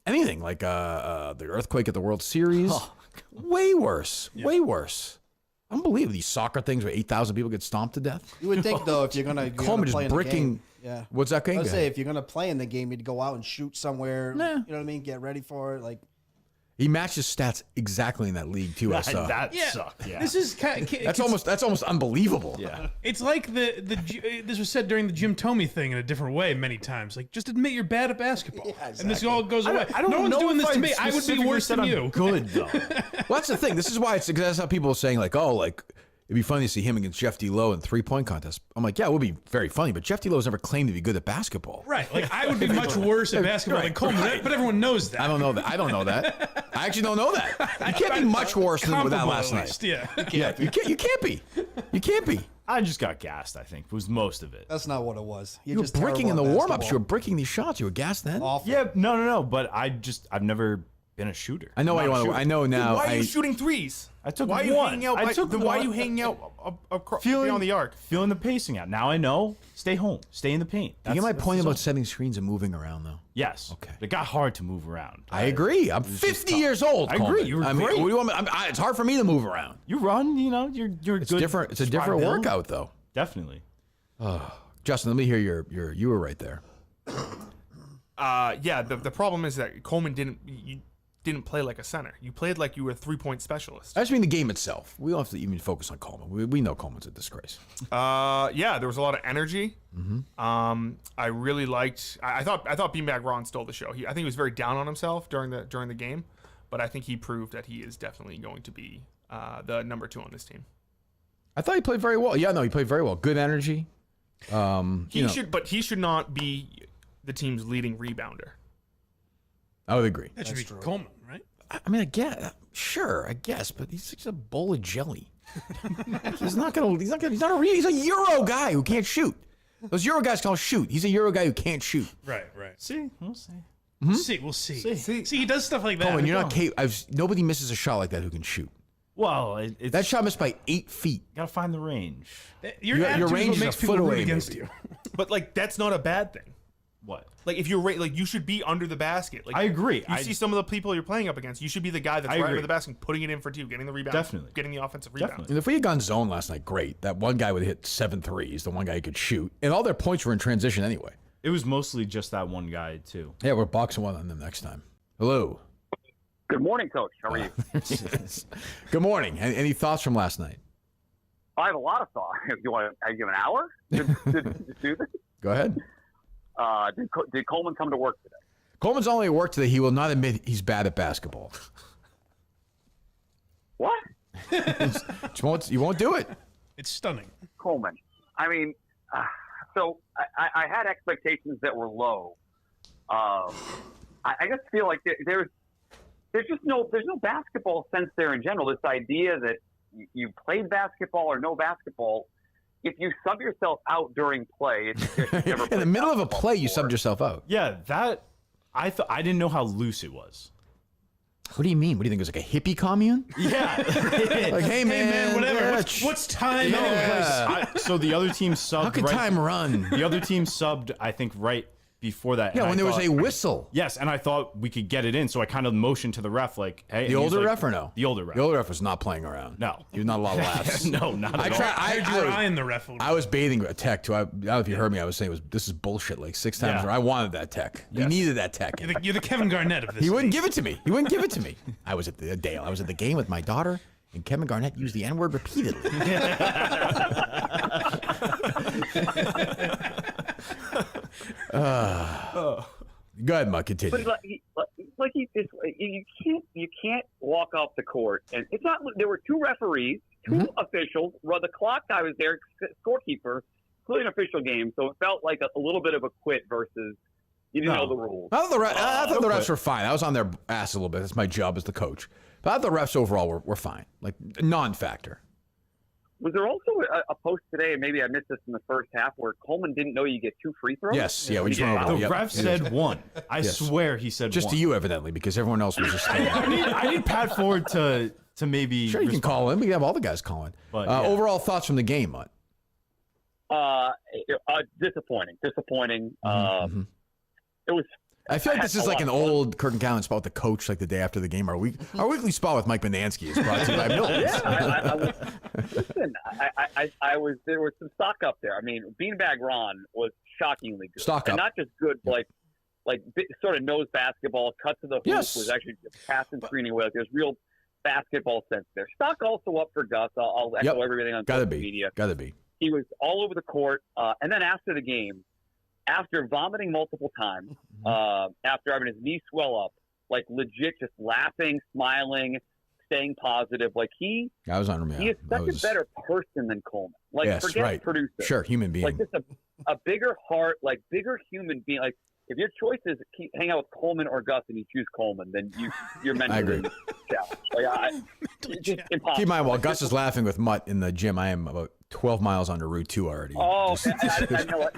anything like the earthquake at the World Series. Oh, way worse. Yeah. Way worse. Unbelievable. These soccer things where 8,000 people get stomped to death. You would think though, if you're gonna Coleman play just bricking. In the game, yeah. What's that game? I would say if you're gonna play in the game, you'd go out and shoot somewhere. Nah. You know what I mean? Get ready for it. Like he matched his stats exactly in that league too. That sucked. Yeah. This is that's almost unbelievable. Yeah. It's like this was said during the Jim Tomey thing in a different way many times. Like just admit you're bad at basketball, and this all goes away. I don't no one's know doing if this to I me. I would be specifically worse said than I'm you. Good though. Well, that's the thing. This is why that's how people are saying like, oh, like it'd be funny to see him against Jeff D. Lowe in 3-point contest. I'm like, yeah, it would be very funny, but Jeff D. Lowe's never claimed to be good at basketball. Right. Like I would be much worse at basketball than Coleman, but everyone knows that. I don't know that. I don't know that. I actually don't know that. You can't be much worse than that last night. Yeah. You can't be. You can't be. I just got gassed, I think, was most of it. that's not what it was. You were just breaking in the terrible at warm-ups. You were basketball. breaking these shots. You were gassed then. Awful. Yeah, no, but I've never been a shooter. I know why you want to. I know now. Why are you shooting threes? I took why are you one. hanging out? Why are you hanging out beyond the arc? Feeling the pacing out. Now I know. Stay home. Stay in the paint. You get my point about setting screens and moving around, though. Yes. Okay. It got hard to move around. I agree. I'm 50 years old. I agree. Coleman. You're I mean, great. what do you want me, it's hard for me to move around. You run. You're It's good. different. It's a different build. workout, though. Definitely. Justin, let me hear your. You were right there. Yeah. The problem is that Coleman didn't play like a center. You played like you were a 3-point specialist. I just mean the game itself. We don't have to even focus on Coleman. We know Coleman's a disgrace. Yeah, there was a lot of energy. Mm-hmm. I really liked. I thought Beanbag Ron stole the show. I think he was very down on himself during the game, but I think he proved that he is definitely going to be the number 2 on this team. I thought he played very well. Yeah, no, he played very well. Good energy. He should not be the team's leading rebounder. I would agree. That should be Coleman, right? I mean, I guess, but he's just a bowl of jelly. He's not a Euro guy who can't shoot. Those Euro guys can't shoot. He's a Euro guy who can't shoot. Right. See, we'll see. Mm-hmm. We'll see. See, he does stuff like that. Coleman, you're not nobody misses a shot like that who can shoot. Well, that shot missed by 8 feet. Gotta find the range. Your range is makes a people foot root away against maybe. you. But like that's not a bad thing. What? Like if you're like you should be under the basket. Like I agree. You see some of the people you're playing up against. You should be the guy that's right under the basket, putting it in for two, getting the rebound, Definitely. getting the offensive rebound. And if we had gone zone last night, great. That one guy would hit 7 threes. The one guy who could shoot, and all their points were in transition anyway. It was mostly just that one guy too. Yeah, we're boxing one on them next time. Hello. Good morning, Coach. How are you? Good morning. Any thoughts from last night? I have a lot of thoughts. You want? I give an hour to do this. Go ahead. Did Coleman come to work today? Coleman's only at work today. He will not admit he's bad at basketball. What? You won't do it. It's stunning. Coleman. I mean, so I had expectations that were low. I just feel like there's no basketball sense there in general. This idea that you played basketball or no basketball. If you sub yourself out during play, it's in the middle of a play, you subbed yourself out. Yeah, that I didn't know how loose it was. What do you mean? What do you think? It was like a hippie commune? Yeah. Like, hey man, whatever. What's time? So the other team subbed. How can time run? The other team subbed, I think, right before that. Yeah, and when there was a whistle. Yes, and I thought we could get it in, so I kind of motioned to the ref, like, "Hey." The older ref or no? The older ref. The older ref was not playing around. No, he was not a lot of laughs. No, not at all. I heard you were eyeing the ref. I was bathing a tech too. I don't know if you heard me. I was saying this is bullshit like 6 times. Yeah. I wanted that tech. You needed that tech. You're the Kevin Garnett of this. He wouldn't give it to me. He wouldn't give it to me. I was at the Dale. I was at the game with my daughter, and Kevin Garnett used the N-word repeatedly. Go ahead, Mike. Continue. But you can't walk off the court, and it's not. There were 2 referees, 2 officials. Well, the clock guy was there, scorekeeper. Clearly an official game, so it felt like a little bit of a quit versus you didn't know the rules. I thought the refs were fine. I was on their ass a little bit. That's my job as the coach. But I thought the refs overall were fine, like non-factor. Was there also a post today, and maybe I missed this in the first half, where Coleman didn't know you get 2 free throws? Yes, yeah, we just went over. The ref said 1. I swear he said just 1. to you, evidently, because everyone else was just. I need Pat Ford to maybe. Sure, you can call in. We can have all the guys call in. But, overall thoughts from the game, Mutt? Disappointing. It was. I feel like this is like an old Kirk and Callan spot with the coach, like the day after the game. Our weekly spot with Mike Banansky is brought to you by Milton. There was some stock up there. I mean, Beanbag Ron was shockingly good. Stock and up. not just good, like sort of knows basketball, cut to the hoop, was actually passing screening away. Like there's real basketball sense there. Stock also up for Gus. I'll echo everything on social media. Gotta be. He was all over the court, and then after the game, after vomiting multiple times, after having his knee swell up, like legit just laughing, smiling, staying positive. Like he is such a better person than Coleman. Like forget producer. Sure, human being. Like just a bigger heart, like bigger human being. Like if your choice is hang out with Coleman or Gus and you choose Coleman, then you're mentally I agree. challenged. Like, it's impossible. Keep in mind, while Gus is laughing with Mutt in the gym, I am about 12 miles under Route 2 already. Oh, I know what.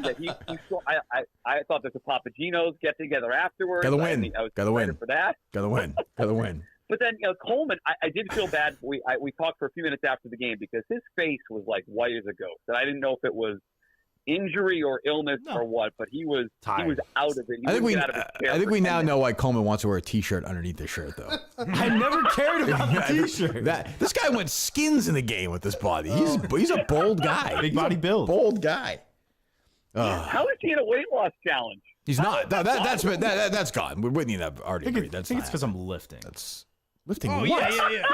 I thought there's a Papagenos get together afterwards. Gotta win. I was Gotta win for that. Gotta win. Gotta win. But then Coleman, I did feel bad. We talked for a few minutes after the game because his face was like white as a ghost, and I didn't know if it was injury or illness or what. But he was out of it. I think we now know why Coleman wants to wear a T-shirt underneath his shirt, though. I never cared about the T-shirt. This guy went skins in the game with this body. He's a bold guy. Big body build. Bold guy. How is he in a weight loss challenge? He's not. That's gone. Whitney and I've already agreed. I think it's because I'm lifting. That's lifting. Oh, what? yeah.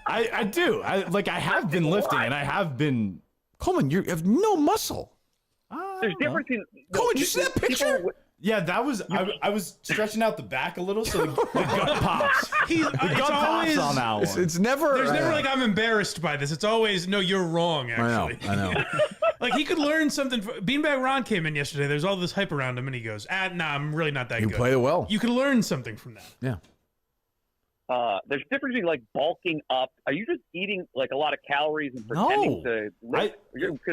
I do. I have been lifting, and I have been. Coleman, you have no muscle. There's difference in. Coleman, did you see that picture? Yeah, that was. I was stretching out the back a little, so the gut pops. The gut pops on that one. It's never. There's never like I'm embarrassed by this. It's always no, you're wrong. Actually, I know. Like he could learn something. Beanbag Ron came in yesterday. There's all this hype around him, and he goes, "Nah, I'm really not that good." You played it well. You could learn something from that. Yeah. There's a difference between like bulking up. Are you just eating like a lot of calories and pretending to lift?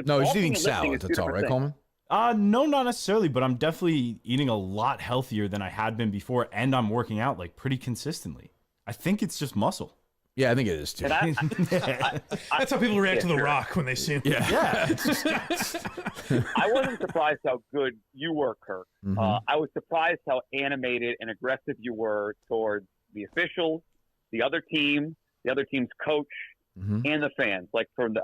No, he's eating salads. That's all right, Coleman. No, not necessarily, but I'm definitely eating a lot healthier than I had been before, and I'm working out like pretty consistently. I think it's just muscle. Yeah, I think it is too. And That's how people react to The sure. Rock when they see him. Yeah. I wasn't surprised how good you were, Kirk. I was surprised how animated and aggressive you were towards the officials, the other team's coach, and the fans. Like from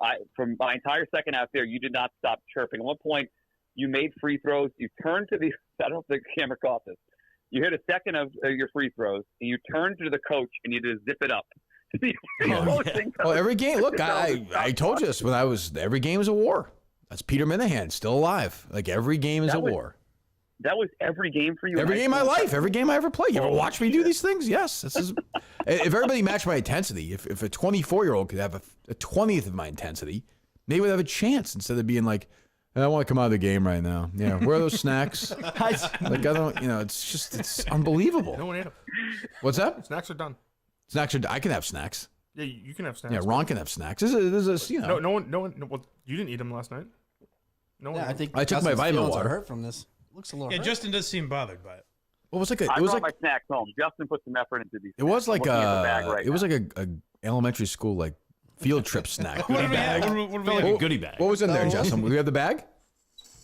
my entire second half there, you did not stop chirping. At one point, you made free throws. You turned to the – I don't think the camera caught this. You hit a second of your free throws, and you turned to the coach, and you just zip it up. Well, every game. Look, I told you this when every game is a war. That's Peter Minahan, still alive. Like every game is a war. That was every game for you. Every game of my life, every game I ever play. You ever watch me do these things? Yes. This is. If everybody matched my intensity, if a 24-year-old could have a 20th of my intensity, maybe would have a chance instead of being like, I want to come out of the game right now. Yeah, where are those snacks? Like I don't, it's unbelievable. No one ate them. What's that? Snacks are done. Snacks are. I can have snacks. Yeah, you can have snacks. Yeah, Ron can have snacks. This is No one. Well, you didn't eat them last night. No one. Yeah, I think I took my Justin's vitamin feelings are water. hurt from this. Looks a little. Yeah, hurt. Justin does seem bothered by it. What was like I brought my snacks home. Justin put some effort into these. It was snacks. like I'm looking at the bag right it was now. like a elementary school like field trip snack. What do we have? What do we have? Like a goodie bag. What was in there, Justin? Do we have the bag?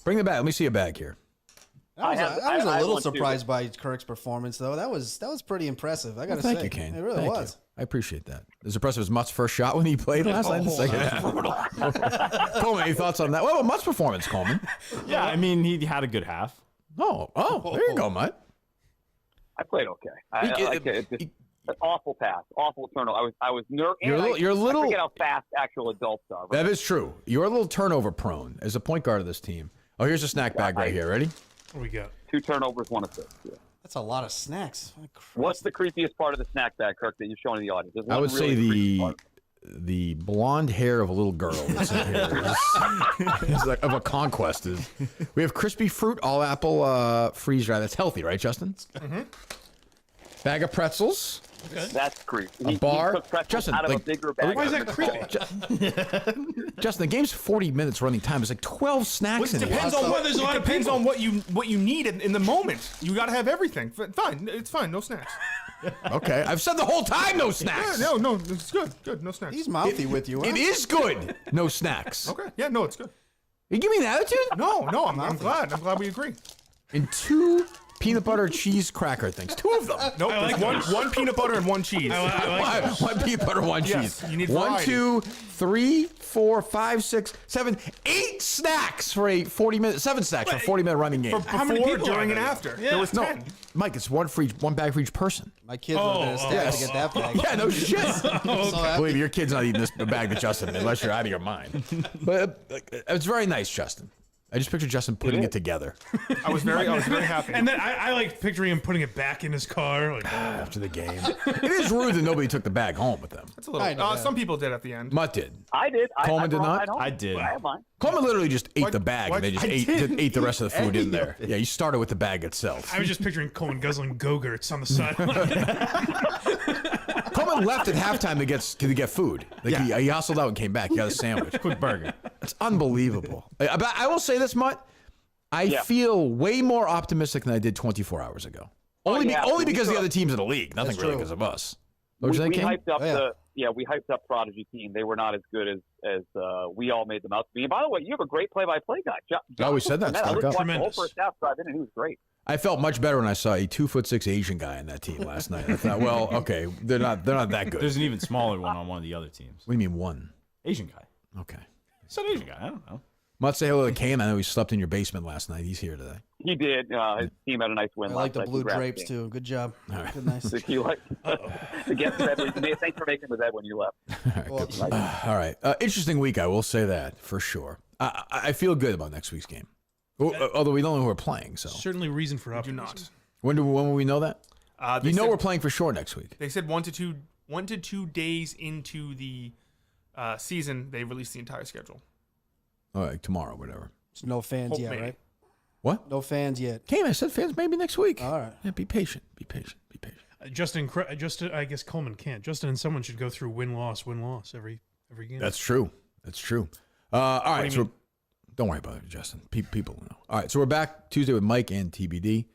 Bring the bag. Let me see a bag here. I was I a little want to. surprised by Kirk's performance, though. That was pretty impressive. I got to Thank say, you, Kane. it really Thank was. You. I appreciate that. As impressive as Mutt's first shot when he played last night in the second half. Coleman, any thoughts on that? What about Mutt's performance, Coleman? Yeah, I mean, he had a good half. Oh, there you go, Mutt. I played okay. An awful pass, awful turnover. I was nervous. You're a little. I forget how fast actual adults are. That is true. You're a little turnover prone as a point guard of this team. Oh, here's a snack bag right here. Ready? What do we got? 2 turnovers, 1 assist. Yeah. That's a lot of snacks. What's the creepiest part of the snack bag, Kirk, that you're showing the audience? There's I one would really say creepy part. the blonde hair of a little girl that's in here is like of a conquest. We have crispy fruit, all apple freeze dry. That's healthy, right, Justin? Mm-hmm. Bag of pretzels. Okay. That's creepy. A bar. He took pretzels Justin, out of a bigger bag. Why is that creepy? Justin, the game's 40 minutes running time. There's like 12 snacks in here. Depends on what. It depends on what you need in the moment. You got to have everything. Fine, it's fine. No snacks. Okay, I've said the whole time no snacks. Yeah, no, it's good. Good, no snacks. He's mouthy with you. It is good. No snacks. Okay, yeah, no, it's good. You give me an attitude? No, I'm glad. I'm glad we agree. In 2 peanut butter cheese cracker things. 2 of them. Nope, there's one peanut butter and 1 cheese. I like one peanut butter, 1 Yes, cheese. you need 1, variety. 2, 3, 4, 5, 6, 7, 8 snacks for a 40-minute. 7 snacks for a 40-minute running game. How many people during and after? Yeah. There was 10. No, Mike, it's one bag for each person. My kids were going to stand to get that bag. Yeah, no shit. Okay. Believe me, your kid's not eating this bag with Justin unless you're out of your mind. But it's very nice, Justin. I just pictured Justin putting it together. I was very happy. And then I like picturing him putting it back in his car. Like, After the game. It is rude that nobody took the bag home with them. That's a little. Some people did at the end. Mutt did. I did. Coleman did not? I did. I have mine. Coleman literally just ate the bag and they just I ate the rest of the food in there. Yeah, you started with the bag itself. I was just picturing Coleman guzzling Go-Gurts on the side. Coleman left at halftime to get food. Like he hustled out and came back. He got a sandwich. Quick burger. It's unbelievable. But I will say this, Mutt. I feel way more optimistic than I did 24 hours ago. Only because the other teams in the league. Nothing really because of us. We hyped up we hyped up Prodigy team. They were not as good as we all made them out to be. And by the way, you have a great play-by-play guy. I always said that. I Stock watched up. the whole first half, so I didn't. He was great. I felt much better when I saw a 2'6" Asian guy in that team last night. I thought, well, okay, they're not that good. There's an even smaller one on one of the other teams. What do you mean one? Asian guy. Okay. It's an Asian guy. I don't know. Let's say hello to Cam. I know he slept in your basement last night. He's here today. He did. His team had a nice win. I like the last night. blue Congrats, drapes King. too. Good job. Right. Good, nice. He like to get to Edwin. Thanks for making with Ed when you left. All right. Interesting week, I will say that for sure. I feel good about next week's game. Although we don't know who we're playing. So certainly reason for optimism. Do not. When will we know that? Said, we're playing for sure next week. They said 1 to 2 days into the season, they released the entire schedule. All right, tomorrow, whatever. There's no fans yet, right? What? No fans yet. Cam, I said fans maybe next week. All right. Yeah, be patient. Be patient. Be patient. Justin, I guess Coleman can't. Justin and someone should go through win-loss every game. That's true. That's true. All right. So don't worry about it, Justin. People know. All right. So we're back Tuesday with Mike and TBD.